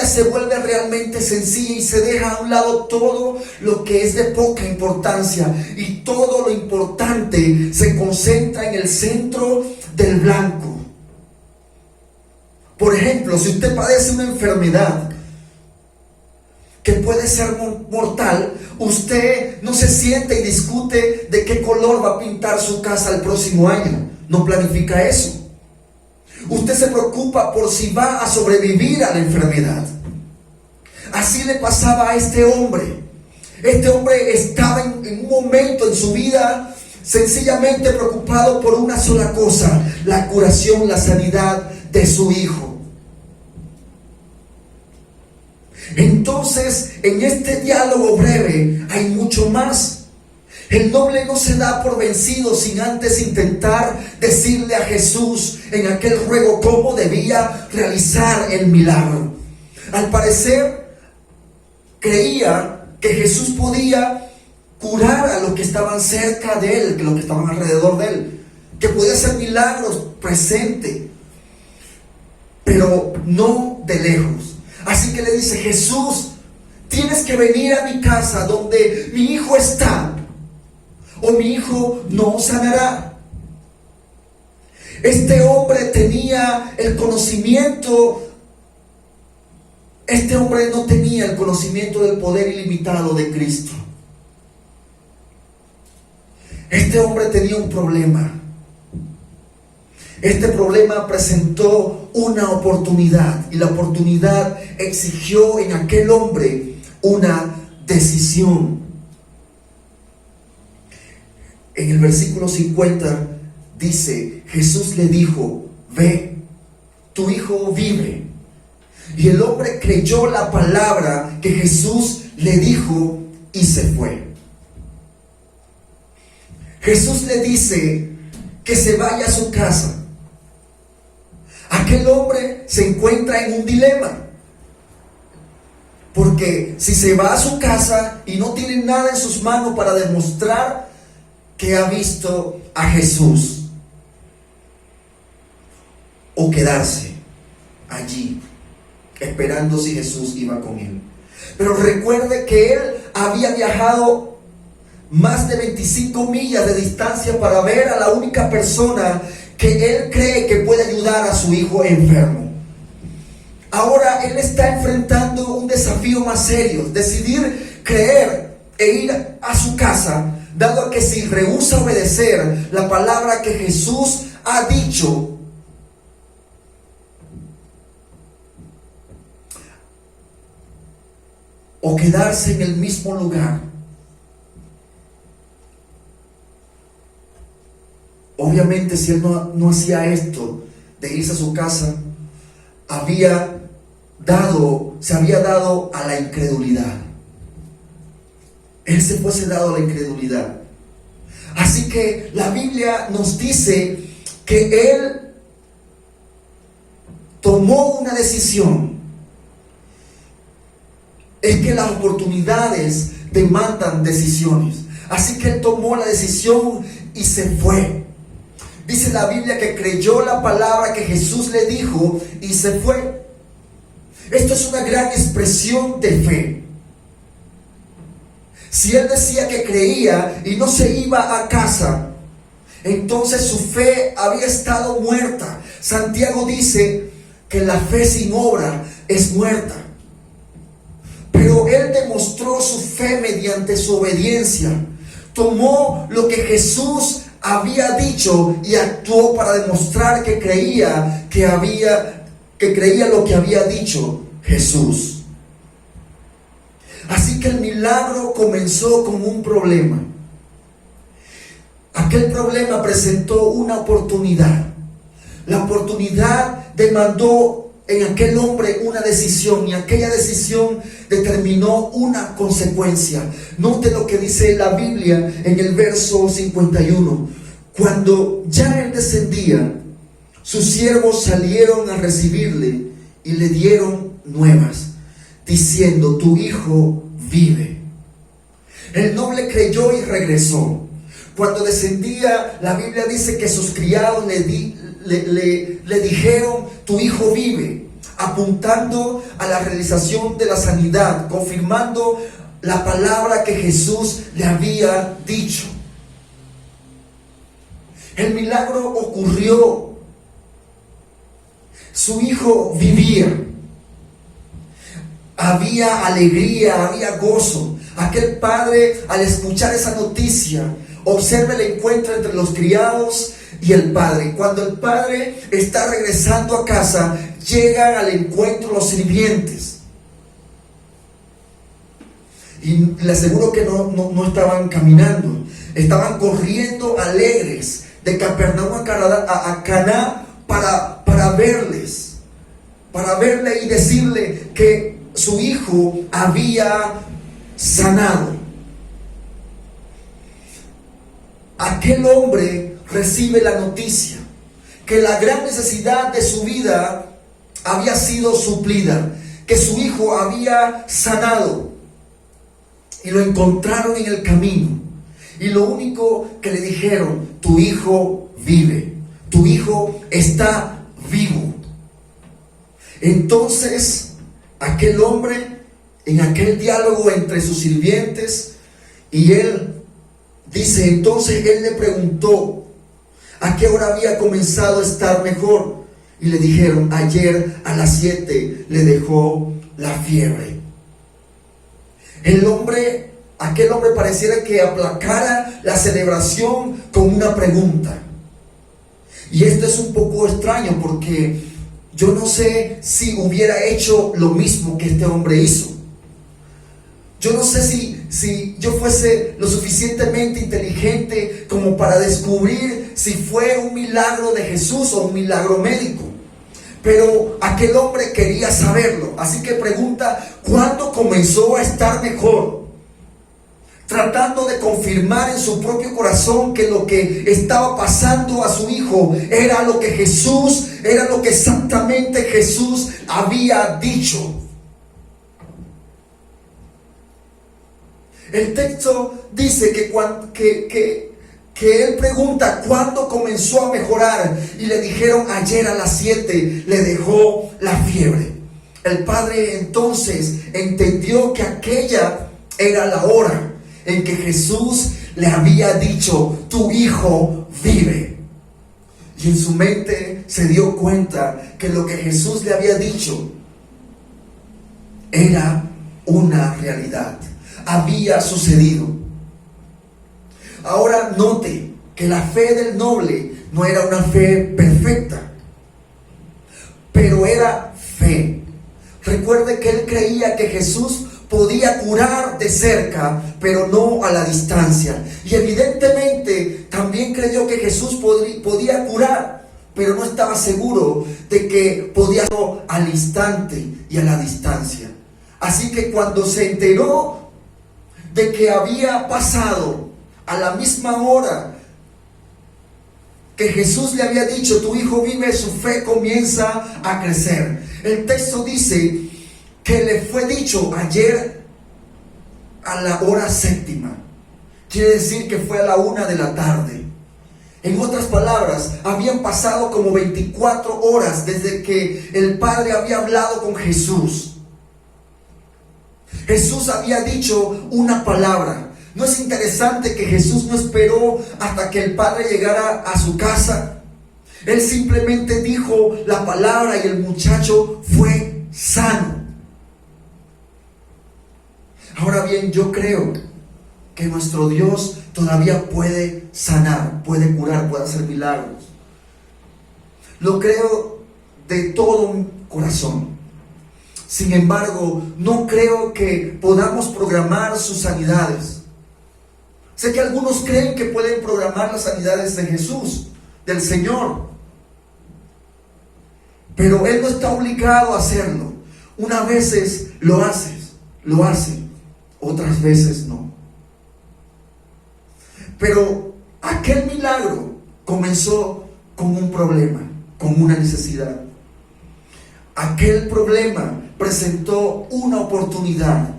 se vuelve realmente sencilla y se deja a un lado todo lo que es de poca importancia, y todo lo importante se concentra en el centro del blanco. Por ejemplo, si usted padece una enfermedad que puede ser mortal, usted no se siente y discute de qué color va a pintar su casa el próximo año. No planifica eso. Usted se preocupa por si va a sobrevivir a la enfermedad. Así le pasaba a este hombre. Este hombre estaba en un momento en su vida sencillamente preocupado por una sola cosa: la curación, la sanidad de su hijo. Entonces, en este diálogo breve hay mucho más. El noble no se da por vencido sin antes intentar decirle a Jesús en aquel ruego cómo debía realizar el milagro. Al parecer, creía que Jesús podía curar a los que estaban cerca de él, que los que estaban alrededor de él, que podía hacer milagros presente, pero no de lejos. Así que le dice: Jesús, tienes que venir a mi casa donde mi hijo está, o mi hijo no sanará. Este hombre tenía el conocimiento. Este hombre no tenía el conocimiento del poder ilimitado de Cristo. Este hombre tenía un problema. Este problema presentó una oportunidad, y la oportunidad exigió en aquel hombre una decisión. En el versículo 50 dice: Jesús le dijo: ve, tu hijo vive. Y el hombre creyó la palabra que Jesús le dijo y se fue. Jesús le dice que se vaya a su casa. Aquel hombre se encuentra en un dilema, porque si se va a su casa y no tiene nada en sus manos para demostrar que ha visto a Jesús, o quedarse allí esperando si Jesús iba con él. Pero recuerde que él había viajado más de 25 millas de distancia para ver a la única persona que él cree que puede ayudar a su hijo enfermo. Ahora él está enfrentando un desafío más serio, decidir creer e ir a su casa, dado a que si rehúsa obedecer la palabra que Jesús ha dicho, o quedarse en el mismo lugar. Obviamente, si él no hacía esto de irse a su casa, se había dado a la incredulidad. Él se fuese dado a la incredulidad. Así que la Biblia nos dice que él tomó una decisión. Es que las oportunidades demandan decisiones. Así que él tomó la decisión y se fue. Dice la Biblia que creyó la palabra que Jesús le dijo y se fue. Esto es una gran expresión de fe. Si él decía que creía y no se iba a casa, entonces su fe había estado muerta. Santiago dice que la fe sin obra es muerta. Pero él demostró su fe mediante su obediencia. Tomó lo que Jesús había dicho y actuó para demostrar que creía lo que había dicho Jesús. Así que el milagro comenzó con un problema. Aquel problema presentó una oportunidad. La oportunidad demandó en aquel hombre una decisión, y aquella decisión determinó una consecuencia. Note lo que dice la Biblia en el verso 51. Cuando ya él descendía, sus siervos salieron a recibirle y le dieron nuevas, diciendo: tu hijo vive. El noble creyó y regresó. Cuando descendía, la Biblia dice que sus criados le dijeron: tu hijo vive, apuntando a la realización de la sanidad, confirmando la palabra que Jesús le había dicho. El milagro ocurrió. Su hijo vivía. Había alegría, había gozo. Aquel padre, al escuchar esa noticia, observa el encuentro entre los criados y el padre. Cuando el padre está regresando a casa, llegan al encuentro los sirvientes. Y le aseguro que no estaban caminando, estaban corriendo alegres de Capernaum a Caná para verle y decirle que su hijo había sanado. Aquel hombre recibe la noticia que la gran necesidad de su vida había sido suplida, que su hijo había sanado, y lo encontraron en el camino, y lo único que le dijeron: tu hijo vive, tu hijo está vivo. Entonces aquel hombre, en aquel diálogo entre sus sirvientes y él, dice, entonces él le preguntó a qué hora había comenzado a estar mejor, y le dijeron: ayer a las 7 le dejó la fiebre. Aquel hombre pareciera que aplacara la celebración con una pregunta. Y esto es un poco extraño, porque yo no sé si hubiera hecho lo mismo que este hombre hizo. Yo no sé si yo fuese lo suficientemente inteligente como para descubrir si fue un milagro de Jesús o un milagro médico. Pero aquel hombre quería saberlo, así que pregunta: ¿cuándo comenzó a estar mejor? Tratando de confirmar en su propio corazón que lo que estaba pasando a su hijo era lo que exactamente Jesús había dicho. El texto dice que él pregunta: ¿cuándo comenzó a mejorar? Y le dijeron: ayer a las 7 le dejó la fiebre. El padre entonces entendió que aquella era la hora en que Jesús le había dicho: tu hijo vive. Y en su mente se dio cuenta que lo que Jesús le había dicho era una realidad, había sucedido. Ahora note que la fe del noble no era una fe perfecta, pero era fe. Recuerde que él creía que Jesús podía curar de cerca, pero no a la distancia. Y evidentemente también creyó que Jesús podía curar, pero no estaba seguro de que podía hacerlo al instante y a la distancia. Así que cuando se enteró de que había pasado a la misma hora que Jesús le había dicho, tu hijo vive, su fe comienza a crecer. El texto dice que le fue dicho ayer a la hora séptima. Quiere decir que fue a la 1 de la tarde. En otras palabras, habían pasado como 24 horas desde que el Padre había hablado con Jesús. Jesús había dicho una palabra. ¿No es interesante que Jesús no esperó hasta que el Padre llegara a su casa? Él simplemente dijo la palabra y el muchacho fue sano. Ahora bien, yo creo que nuestro Dios todavía puede sanar, puede curar, puede hacer milagros. Lo creo de todo mi corazón. Sin embargo, no creo que podamos programar sus sanidades. Sé que algunos creen que pueden programar las sanidades de Jesús, del Señor. Pero Él no está obligado a hacerlo. Unas veces lo hace, otras veces no. Pero aquel milagro comenzó con un problema, con una necesidad. Aquel problema presentó una oportunidad.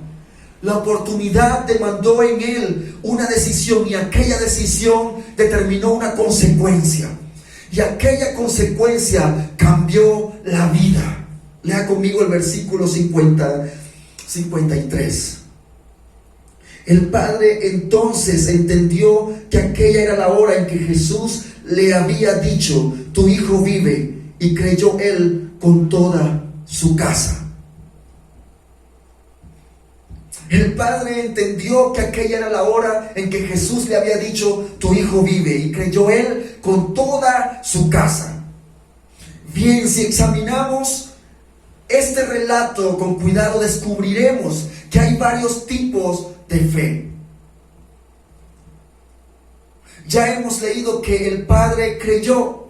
La oportunidad demandó en él una decisión, y aquella decisión determinó una consecuencia. Y aquella consecuencia cambió la vida. Lea conmigo el versículo 53. El padre entonces entendió que aquella era la hora en que Jesús le había dicho, tu hijo vive, y creyó él con toda su casa. El padre entendió que aquella era la hora en que Jesús le había dicho, tu hijo vive, y creyó él con toda su casa. Bien, si examinamos este relato con cuidado, descubriremos que hay varios tipos de fe. Ya hemos leído que el padre creyó.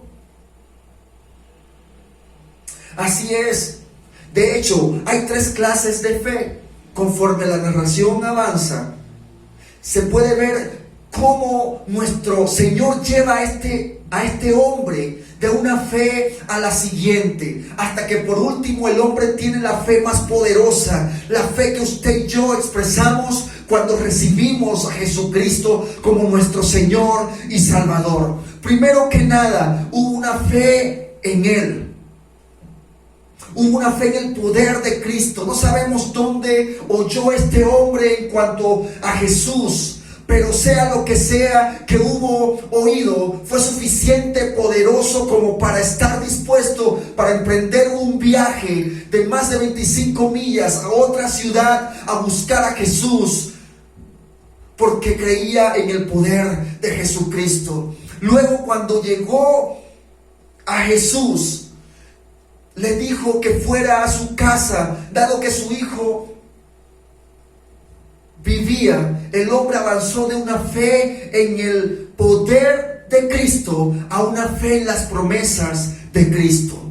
Así es. De hecho, hay 3 clases de fe. Conforme la narración avanza, se puede ver cómo nuestro Señor lleva a este hombre de una fe a la siguiente, hasta que por último el hombre tiene la fe más poderosa, la fe que usted y yo expresamos cuando recibimos a Jesucristo como nuestro Señor y Salvador. Primero que nada, hubo una fe en Él. Hubo una fe en el poder de Cristo. No sabemos dónde oyó este hombre en cuanto a Jesús, pero sea lo que sea que hubo oído, fue suficiente poderoso como para estar dispuesto para emprender un viaje de más de 25 millas a otra ciudad a buscar a Jesús, porque creía en el poder de Jesucristo. Luego, cuando llegó a Jesús, le dijo que fuera a su casa, dado que su hijo vivía. El hombre avanzó de una fe en el poder de Cristo a una fe en las promesas de Cristo.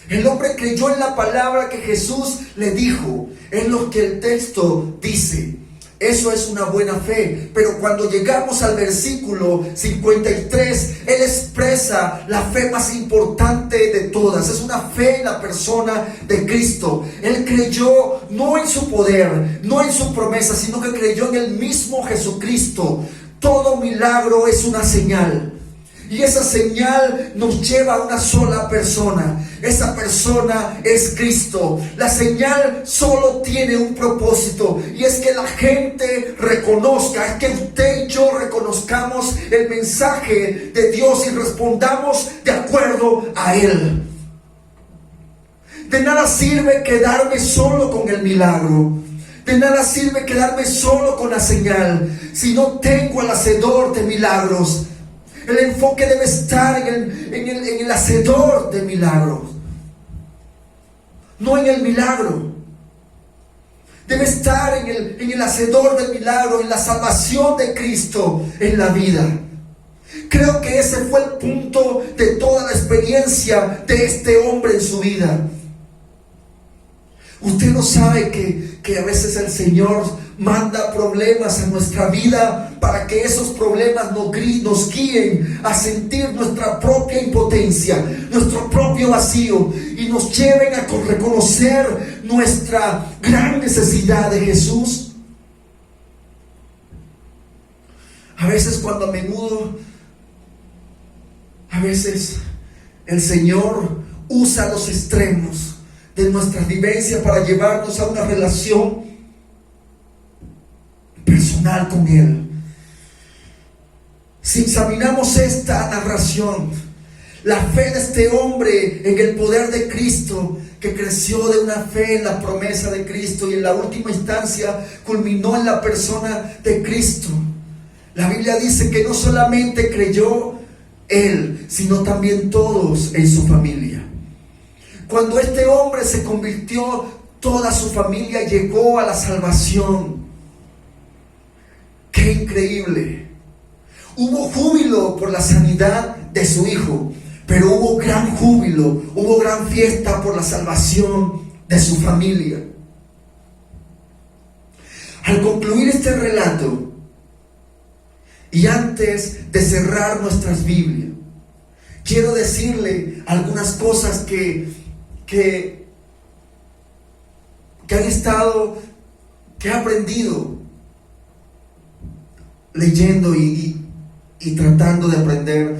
El hombre creyó en la palabra que Jesús le dijo, es lo que el texto dice. Eso es una buena fe. Pero cuando llegamos al versículo 53, Él expresa la fe más importante de todas. Es una fe en la persona de Cristo. Él creyó no en su poder, no en su promesa, sino que creyó en el mismo Jesucristo. Todo milagro es una señal. Y esa señal nos lleva a una sola persona. Esa persona es Cristo. La señal solo tiene un propósito, y es que la gente reconozca, es que usted y yo reconozcamos el mensaje de Dios y respondamos de acuerdo a Él. De nada sirve quedarme solo con el milagro. De nada sirve quedarme solo con la señal si no tengo al hacedor de milagros. El enfoque debe estar en el hacedor de milagros, no en el milagro. Debe estar en el hacedor del milagro, en la salvación de Cristo en la vida. Creo que ese fue el punto de toda la experiencia de este hombre en su vida. Usted no sabe que a veces el Señor manda problemas a nuestra vida para que esos problemas nos guíen a sentir nuestra propia impotencia, nuestro propio vacío, y nos lleven a reconocer nuestra gran necesidad de Jesús. A veces a veces el Señor usa los extremos de nuestra vivencia para llevarnos a una relación personal con Él. Si examinamos esta narración, la fe de este hombre en el poder de Cristo, que creció de una fe en la promesa de Cristo y en la última instancia culminó en la persona de Cristo. La Biblia dice que no solamente creyó él, sino también todos en su familia. Cuando este hombre se convirtió, toda su familia llegó a la salvación. ¡Qué increíble! Hubo júbilo por la sanidad de su hijo, pero hubo gran júbilo, hubo gran fiesta por la salvación de su familia. Al concluir este relato, y antes de cerrar nuestras Biblias, quiero decirle algunas cosas que he aprendido leyendo y tratando de aprender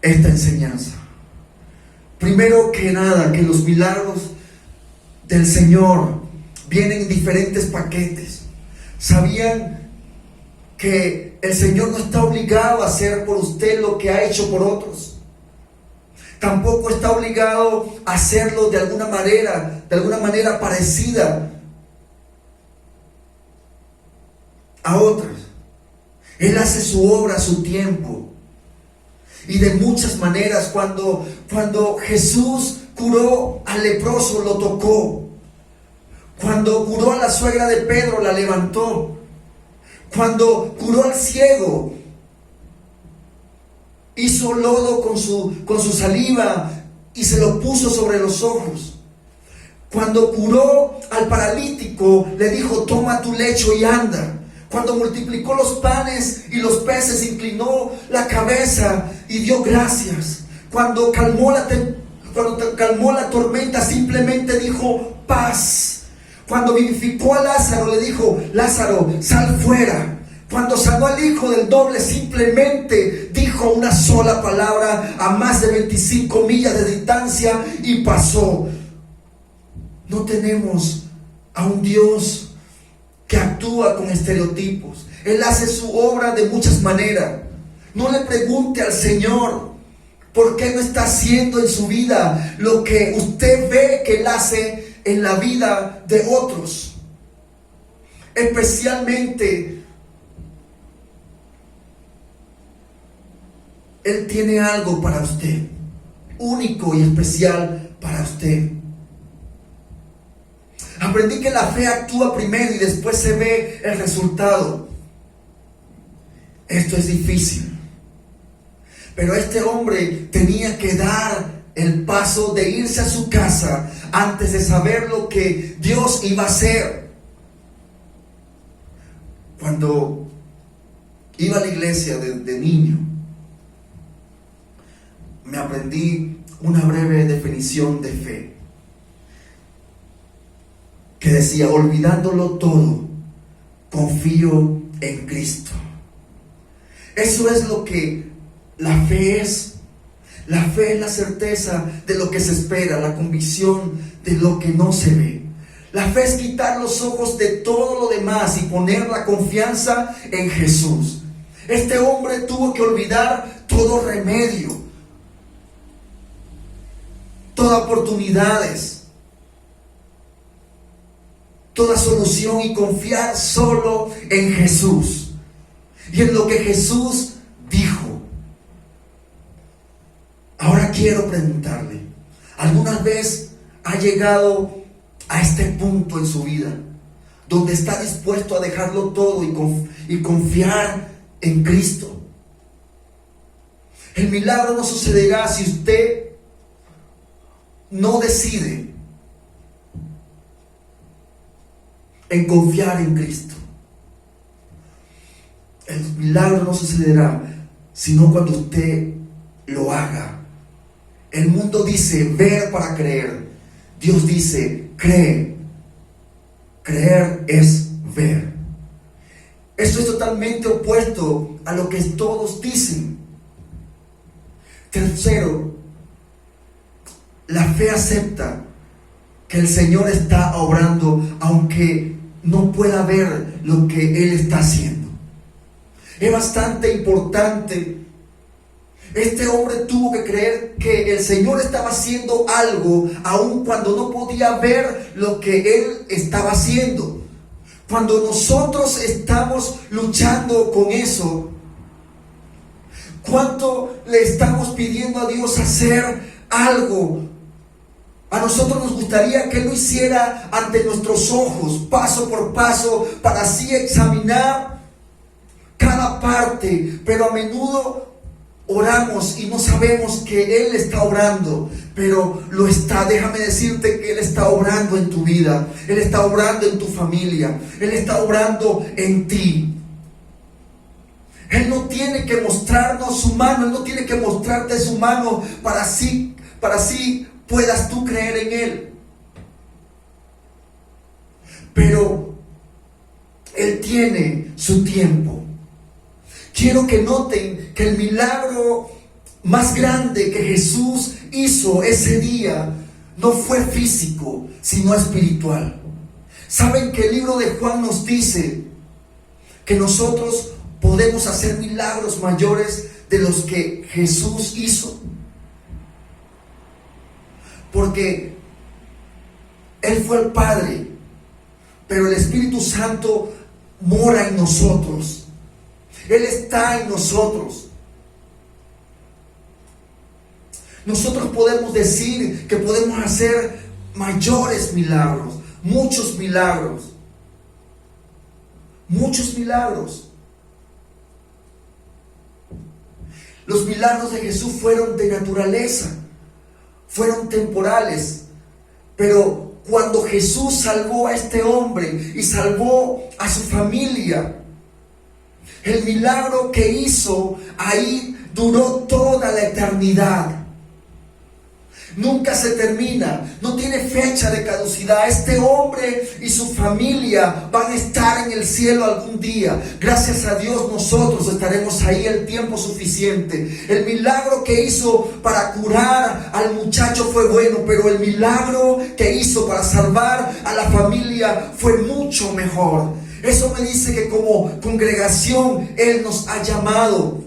esta enseñanza. Primero que nada, que los milagros del Señor vienen en diferentes paquetes. ¿Sabían que el Señor no está obligado a hacer por usted lo que ha hecho por otros? Tampoco está obligado a hacerlo de alguna manera parecida a otras. Él hace su obra a su tiempo y de muchas maneras. Cuando Jesús curó al leproso, lo tocó. Cuando curó a la suegra de Pedro, la levantó. Cuando curó al ciego, hizo lodo con su saliva y se lo puso sobre los ojos. Cuando curó al paralítico, le dijo: toma tu lecho y anda. Cuando multiplicó los panes y los peces, inclinó la cabeza y dio gracias. Cuando calmó la tormenta, simplemente dijo: paz. Cuando vivificó a Lázaro, le dijo: Lázaro, sal fuera. Cuando sanó al hijo del doble, simplemente dijo una sola palabra a más de 25 millas de distancia y pasó. No tenemos a un Dios que actúa con estereotipos. Él hace su obra de muchas maneras. No le pregunte al Señor por qué no está haciendo en su vida lo que usted ve que Él hace en la vida de otros. Especialmente, Él tiene algo para usted, único y especial para usted. Aprendí que la fe actúa primero y después se ve el resultado. Esto es difícil, pero este hombre tenía que dar el paso de irse a su casa antes de saber lo que Dios iba a hacer. Cuando iba a la iglesia de niño, me aprendí una breve definición de fe que decía: olvidándolo todo, confío en Cristo. Eso es lo que la fe es. La fe es la certeza de lo que se espera, la convicción de lo que no se ve. La fe es quitar los ojos de todo lo demás y poner la confianza en Jesús. Este hombre tuvo que olvidar todo remedio, toda oportunidades, toda solución y confiar solo en Jesús y en lo que Jesús dijo. Ahora quiero preguntarle, ¿alguna vez ha llegado a este punto en su vida donde está dispuesto a dejarlo todo y confiar en Cristo? El milagro no sucederá si usted no decide en confiar en Cristo. El milagro no sucederá sino cuando usted lo haga. El mundo dice ver para creer. Dios dice cree. Creer es ver. Esto es totalmente opuesto a lo que todos dicen. Tercero, la fe acepta que el Señor está obrando aunque no pueda ver lo que Él está haciendo. Es bastante importante. Este hombre tuvo que creer que el Señor estaba haciendo algo aun cuando no podía ver lo que Él estaba haciendo. Cuando nosotros estamos luchando con eso, ¿cuánto le estamos pidiendo a Dios hacer algo? A nosotros nos gustaría que Él lo hiciera ante nuestros ojos, paso por paso, para así examinar cada parte, pero a menudo oramos y no sabemos que Él está obrando, pero lo está. Déjame decirte que Él está obrando en tu vida, Él está obrando en tu familia, Él está obrando en ti. Él no tiene que mostrarnos su mano, Él no tiene que mostrarte su mano para así puedas tú creer en Él. Pero Él tiene su tiempo. Quiero que noten que el milagro más grande que Jesús hizo ese día no fue físico, sino espiritual. ¿Saben que el libro de Juan nos dice que nosotros podemos hacer milagros mayores de los que Jesús hizo? Porque Él fue el Padre, pero el Espíritu Santo mora en nosotros. Él está en nosotros. Nosotros podemos decir que podemos hacer mayores milagros, muchos milagros. Muchos milagros. Los milagros de Jesús fueron de naturaleza, fueron temporales, pero cuando Jesús salvó a este hombre y salvó a su familia, el milagro que hizo ahí duró toda la eternidad. Nunca se termina, no tiene fecha de caducidad. Este hombre y su familia van a estar en el cielo algún día. Gracias a Dios nosotros estaremos ahí el tiempo suficiente. El milagro que hizo para curar al muchacho fue bueno, pero el milagro que hizo para salvar a la familia fue mucho mejor. Eso me dice que como congregación Él nos ha llamado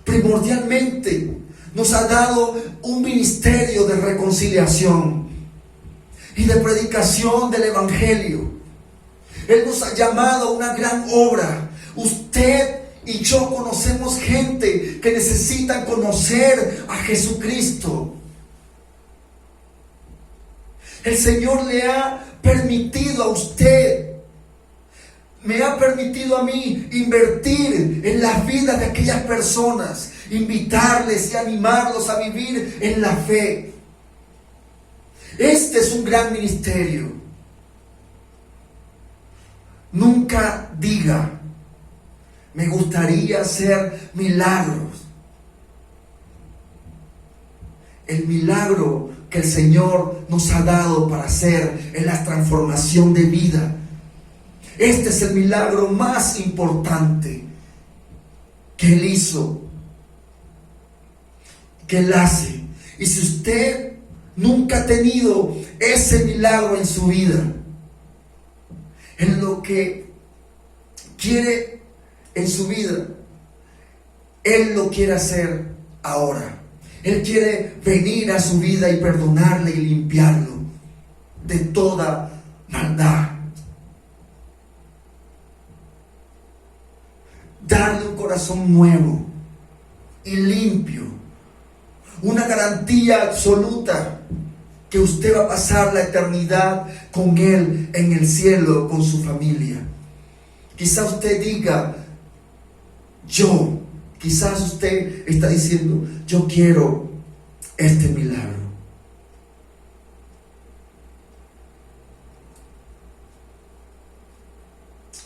primordialmente. Nos ha dado un ministerio de reconciliación y de predicación del Evangelio. Él nos ha llamado a una gran obra. Usted y yo conocemos gente que necesita conocer a Jesucristo. El Señor le ha permitido a usted, me ha permitido a mí invertir en la vida de aquellas personas, invitarles y animarlos a vivir en la fe. Este es un gran ministerio. Nunca diga, me gustaría hacer milagros. El milagro que el Señor nos ha dado para hacer es la transformación de vida. Este es el milagro más importante que Él hizo, que Él hace. Y si usted nunca ha tenido ese milagro en su vida, en lo que quiere en su vida, Él lo quiere hacer ahora. Él quiere venir a su vida y perdonarle y limpiarlo de toda maldad. Darle un corazón nuevo y limpio. Una garantía absoluta que usted va a pasar la eternidad con Él en el cielo, con su familia. Quizás usted diga, quizás usted está diciendo, yo quiero este milagro.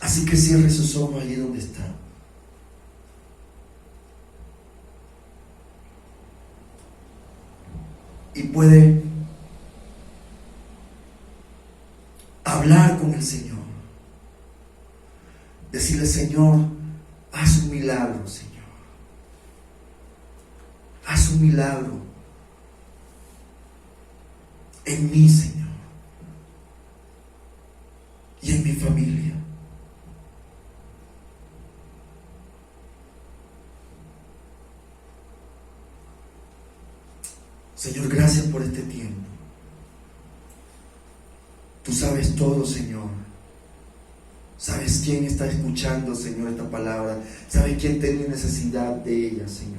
Así que cierre sus ojos allí donde está. Y puede hablar con el Señor. Decirle, Señor, haz un milagro, Señor. Haz un milagro en mí, Señor. Y en mi familia. Señor, gracias por este tiempo. Tú sabes todo, Señor. Sabes quién está escuchando, Señor, esta palabra. Sabes quién tiene necesidad de ella, Señor.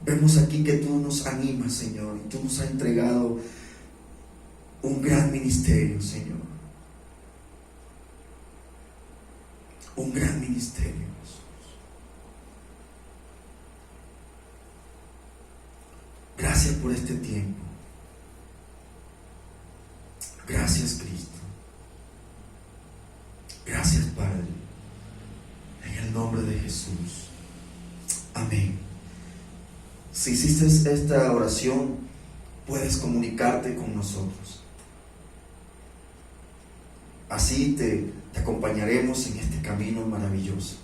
Vemos aquí que tú nos animas, Señor, y tú nos has entregado un gran ministerio, Señor. Un gran ministerio, Jesús. Gracias por este tiempo. Gracias, Cristo. Gracias, Padre. En el nombre de Jesús. Amén. Si hiciste esta oración, puedes comunicarte con nosotros. Así te acompañaremos en este camino maravilloso.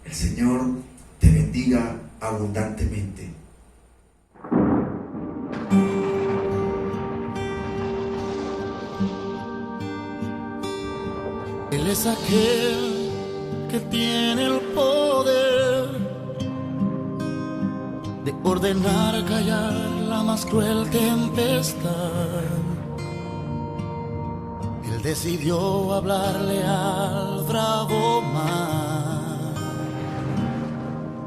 El Señor te bendiga abundantemente. Él es aquel que tiene el poder de ordenar callar la más cruel tempestad. Él decidió hablarle al bravo mar,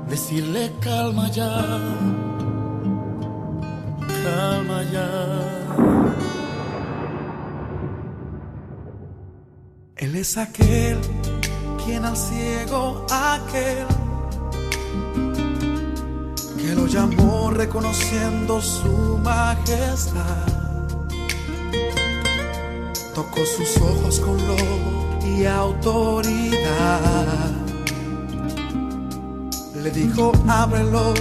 decirle calma ya, calma ya. Él es aquel quien al ciego aquel que lo llamó reconociendo su majestad. Tocó sus ojos con lobo y autoridad. Le dijo, ábrelos,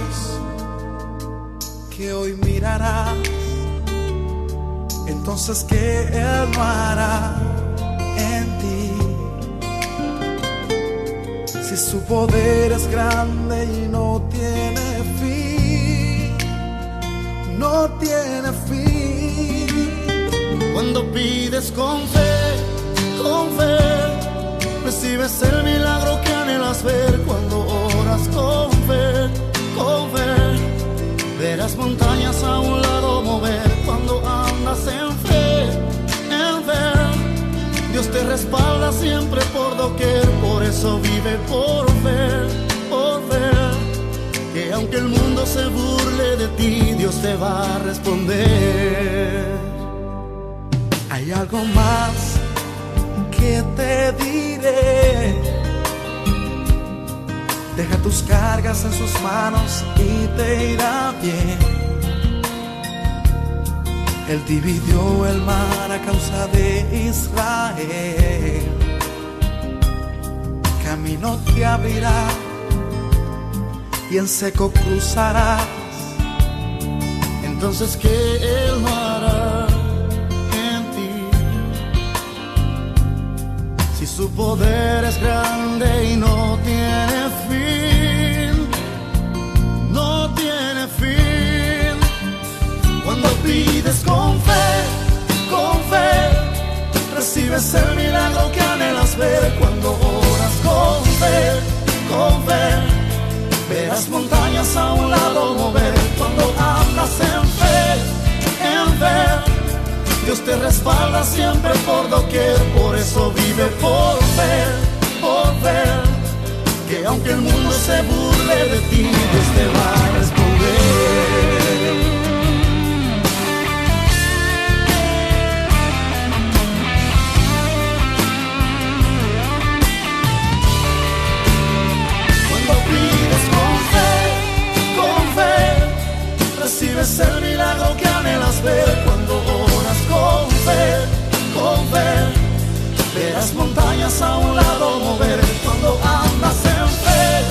que hoy mirarás. Entonces que Él no hará en ti. Si su poder es grande y no tiene fin, no tiene fin. Cuando pides con fe, recibes el milagro que anhelas ver. Cuando oras con fe, verás montañas a un lado mover. Cuando andas en fe, Dios te respalda siempre por doquier. Por eso vive por fe, que aunque el mundo se burle de ti, Dios te va a responder. Hay algo más que te diré. Deja tus cargas en sus manos y te irá bien. Él dividió el mar a causa de Israel. Camino te abrirá y en seco cruzarás. Entonces que Él no hará en ti. Si su poder es grande y no tiene fin, no tiene fin. Cuando pides con fe, recibes el milagro que anhelas ver. Cuando oras con fe, verás montañas a un lado mover. Cuando andas en fe, Dios te respalda siempre por doquier. Por eso vive por ver, que aunque el mundo se burle de ti, Dios te va a responder. Cuando pides con fe, recibes el milagro que anhelas ver. Cuando oras con fe, verás montañas a un lado mover. Cuando andas en fe,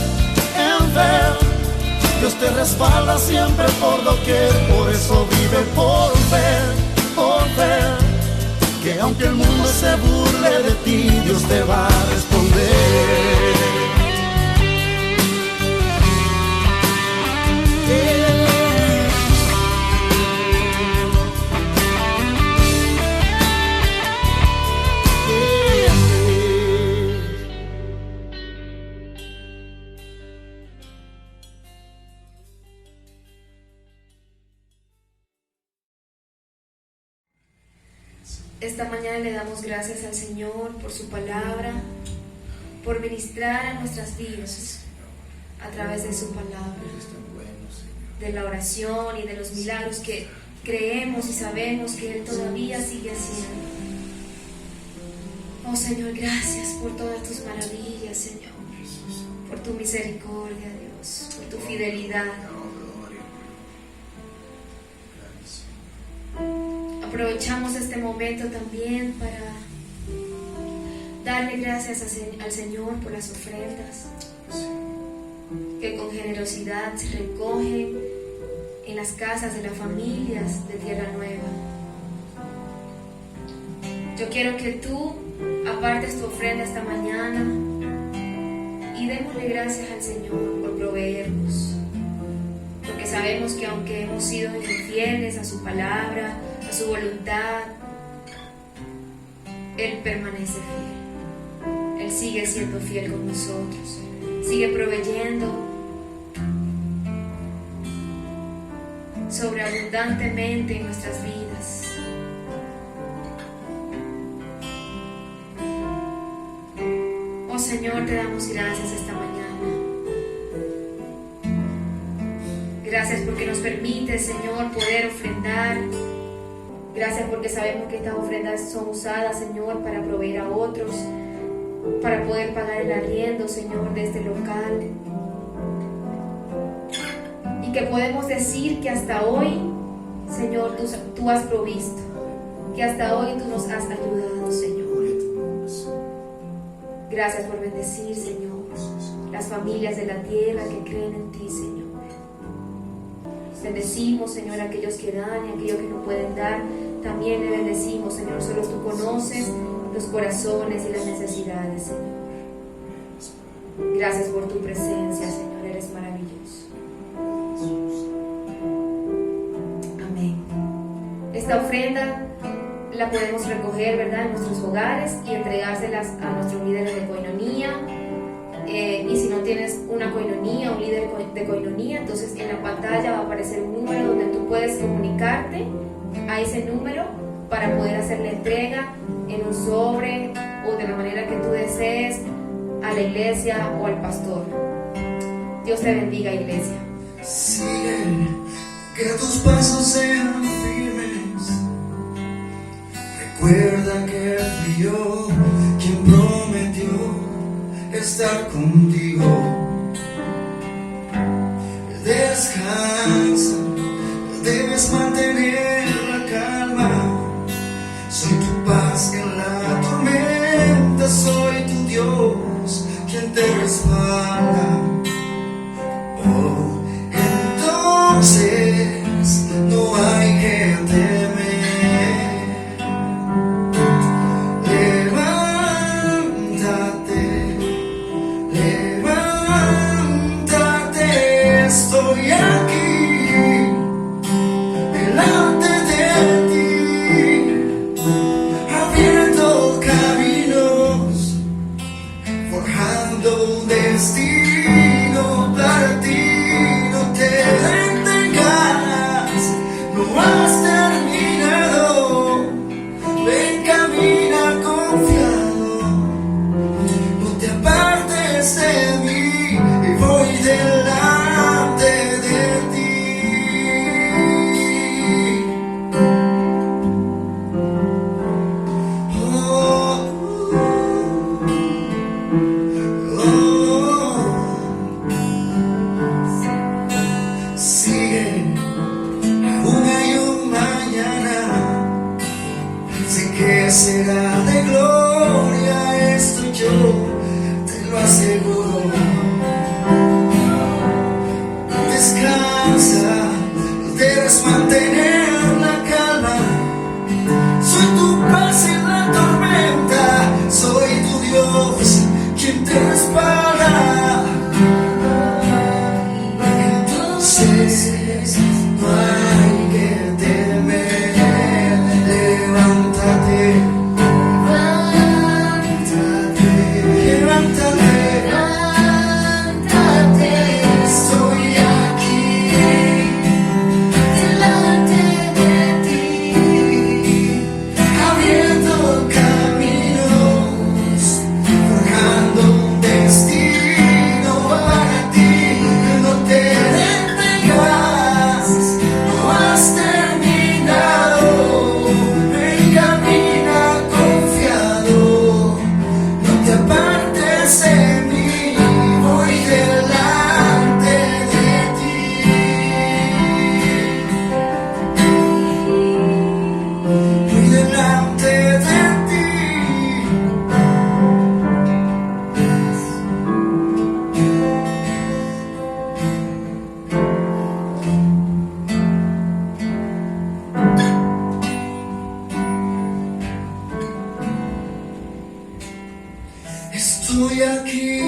Dios te respalda siempre por doquier. Por eso vive por ver, que aunque el mundo se burle de ti, Dios te va a responder. Esta mañana le damos gracias al Señor por su palabra, por ministrar a nuestras vidas a través de su palabra, de la oración y de los milagros que creemos y sabemos que Él todavía sigue haciendo. Oh Señor, gracias por todas tus maravillas, Señor, por tu misericordia, Dios, por tu fidelidad. Aprovechamos este momento también para darle gracias al Señor por las ofrendas que con generosidad se recogen en las casas de las familias de Tierra Nueva. Yo quiero que tú apartes tu ofrenda esta mañana y démosle gracias al Señor por proveernos, porque sabemos que aunque hemos sido infieles a su palabra, a su voluntad, Él permanece fiel. Él sigue siendo fiel con nosotros, sigue proveyendo sobreabundantemente en nuestras vidas. Oh Señor, te damos gracias esta mañana. Gracias porque nos permite, Señor, poder ofrendar. Gracias porque sabemos que estas ofrendas son usadas, Señor, para proveer a otros, para poder pagar el arriendo, Señor, de este local. Y que podemos decir que hasta hoy, Señor, tú has provisto, que hasta hoy tú nos has ayudado, Señor. Gracias por bendecir, Señor, las familias de la tierra que creen en ti, Señor. Bendecimos, Señor, a aquellos que dan y a aquellos que no pueden dar. También le bendecimos, Señor. Solo tú conoces los corazones y las necesidades, Señor. Gracias por tu presencia, Señor. Eres maravilloso. Amén. Esta ofrenda la podemos recoger, ¿verdad?, en nuestros hogares y entregárselas a nuestros líderes de coinonía. Y si no tienes una coinonía, un líder de coinonía, entonces en la pantalla va a aparecer un número donde tú puedes comunicarte a ese número para poder hacer la entrega en un sobre o de la manera que tú desees a la iglesia o al pastor. Dios te bendiga, iglesia. Sigue, que tus pasos sean firmes. Recuerda que fui yo quien prometió estar contigo. Descansa, debes mantener la calma. Soy tu paz en la tormenta, soy tu Dios quien te respalda. Oh, entonces no hay que temer. Estoy aquí, delante de ti, abriendo caminos, forjando destinos. Estoy aquí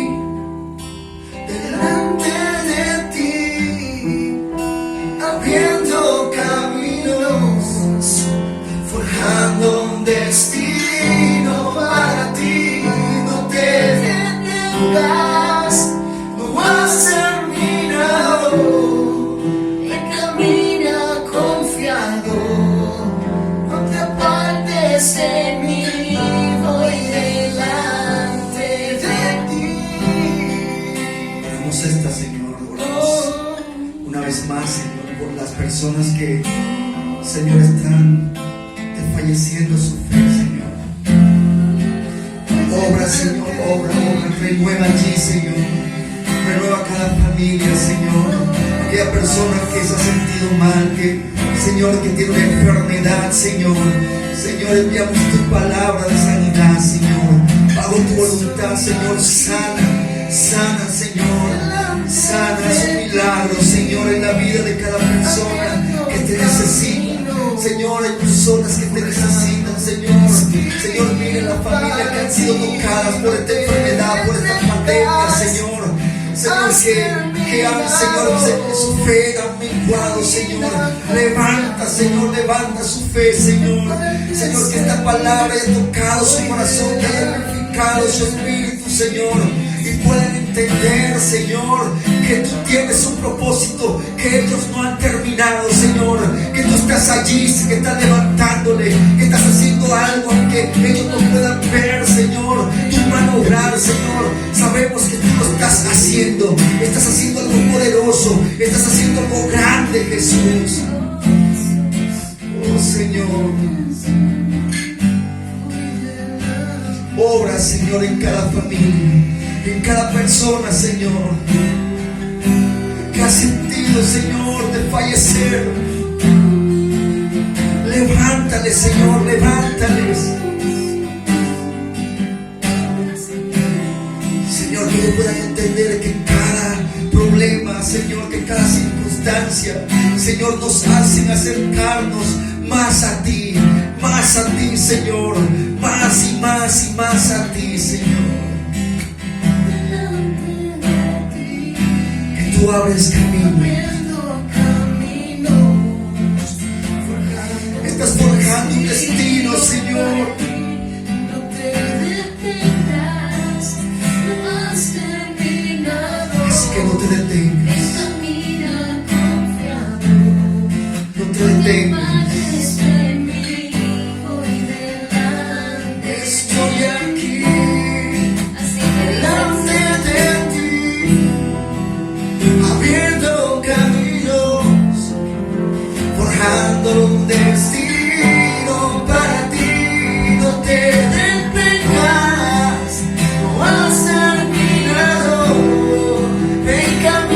delante de ti, abriendo caminos, forjando un destino para ti. No te detengas, no has terminado. Camina confiado, no te apartes de mí, voy delante de ti. Oramos esta, Señor, oramos una vez más, Señor, por las personas que, Señor, están desfalleciendo su fe, Señor. Obra, Señor, obra, renueva allí, Señor. Renueva cada familia, Señor. Aquella persona que se ha sentido mal, que, Señor, que tiene una enfermedad, Señor. Señor, enviamos tu palabra de sanidad, Señor. Hago tu voluntad, Señor. Sana, Señor. Sana su milagro, Señor, en la vida de cada persona que te necesita. Señor, hay personas que te necesitan, Señor. Señor, mire las familias que han sido tocadas por esta enfermedad, por esta pandemia, Señor. Señor, que han, Señor, su fe han menguado, Señor. Levanta, Señor, levanta su fe, Señor. Señor, que esta palabra haya tocado su corazón, que haya purificado su espíritu, Señor. Y puedan entender, Señor, que tú tienes un propósito, que ellos no han terminado, Señor. Que tú estás allí, que estás levantándole, que estás haciendo algo que ellos no puedan ver, Señor. Tú vas a obrar, Señor. Sabemos que tú lo estás haciendo. Estás haciendo algo poderoso. Estás haciendo algo grande, Jesús. Oh, Señor. Obra, Señor, en cada familia, en cada persona, Señor, que ha sentido, Señor, de fallecer. Levántales, Señor, levántales. Señor, que ellos puedan entender que cada problema, Señor, que cada circunstancia, Señor, nos hacen acercarnos más a ti, Señor, más y más y más a ti, Señor. Que tú abres caminos. Estás forjando un destino, Señor. Así que no te detengas. No te detengas. Estoy aquí delante de ti, abriendo caminos, forjando un destino para ti. No te detengas, no has terminado. Ven, camina.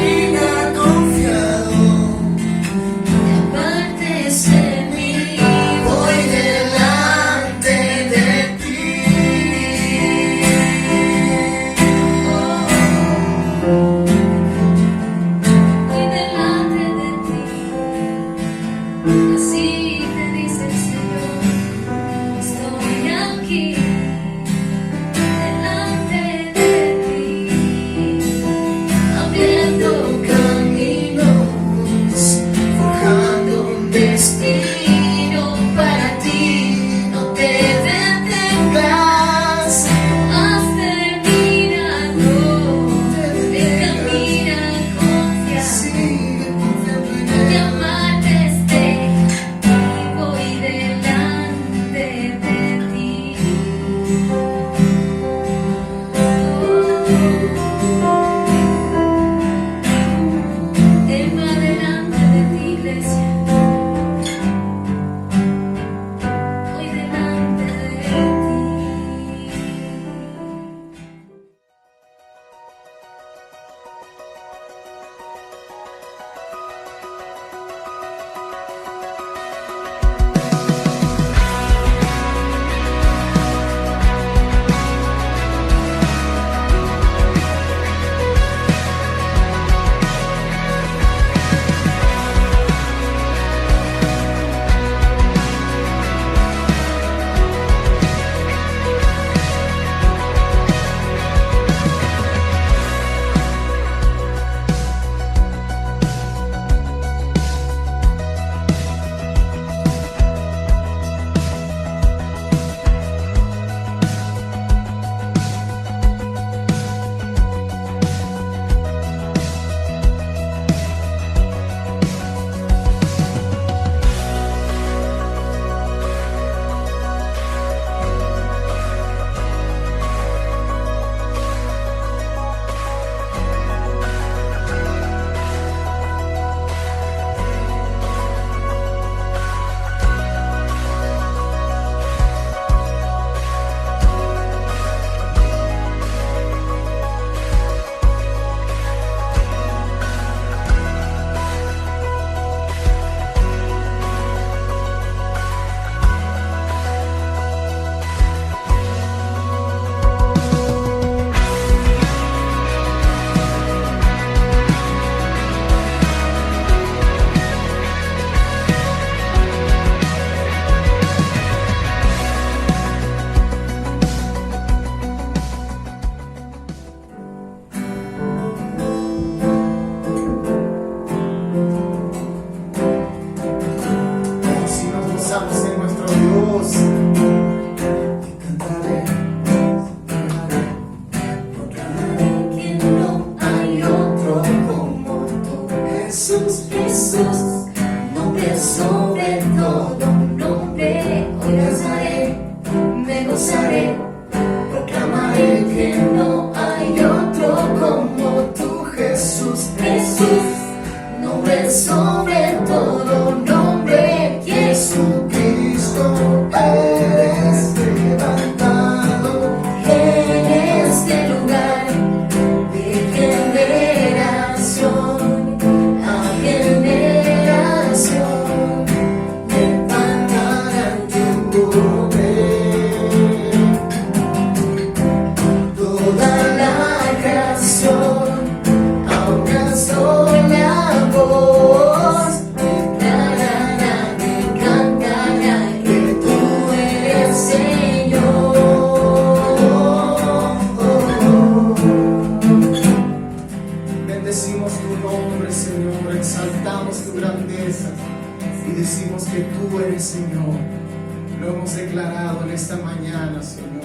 esta mañana, Señor,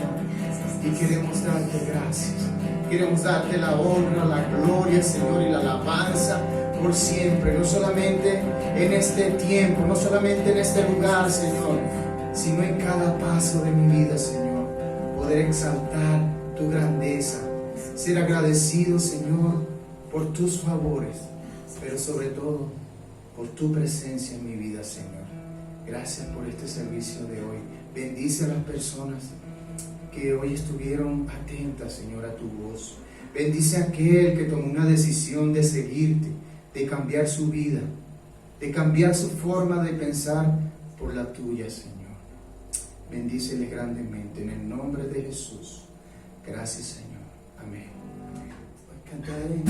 y queremos darte gracias. Queremos darte la honra, la gloria, Señor, y la alabanza por siempre, no solamente en este tiempo, no solamente en este lugar, Señor, sino en cada paso de mi vida, Señor. Poder exaltar tu grandeza, ser agradecido, Señor, por tus favores, pero sobre todo por tu presencia en mi vida, Señor. Gracias por este servicio de hoy. Bendice a las personas que hoy estuvieron atentas, Señor, a tu voz. Bendice a aquel que tomó una decisión de seguirte, de cambiar su vida, de cambiar su forma de pensar por la tuya, Señor. Bendícele grandemente en el nombre de Jesús. Gracias, Señor. Amén. Cantaré.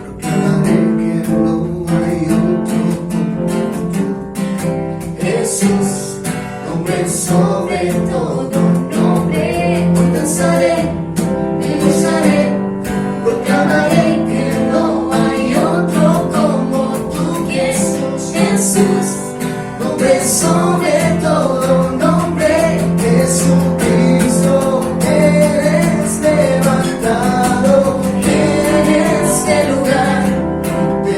Proclamaré que no hay otro como tú. Jesús, nombre sobre todo nombre. Hoy danzaré y gozaré. Proclamaré que no hay otro como tú. Jesús, Jesús, nombre sobre todo nombre. Jesucristo, eres levantado en este lugar, de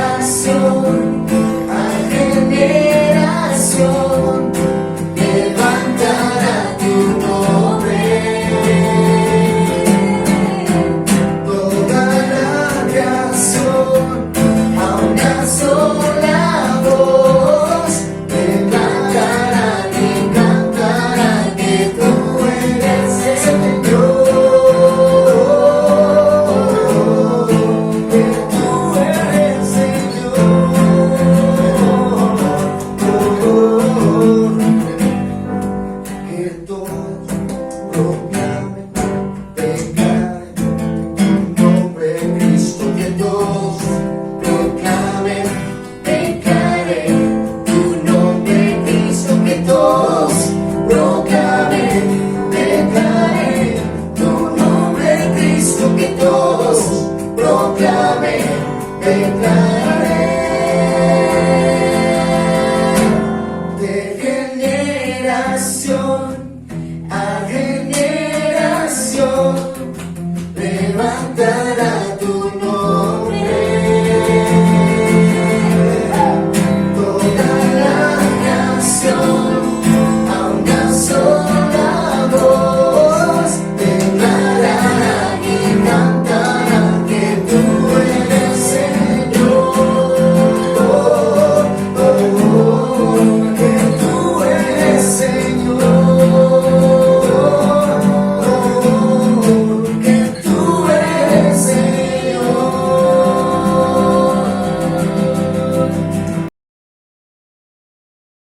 generación a generación, levantará tu nombre. Toda la creación a una sola voz levantará y cantará que tú eres Señor, que tú eres Señor, que todos proclamen, declaren tu nombre, Cristo, que todos proclamen, declaren tu nombre, Cristo, que todos proclamen, declaren tu nombre, Cristo, que todos proclamen, declaren. De generación a generación, levantará tu nombre. Toda la nación a una sola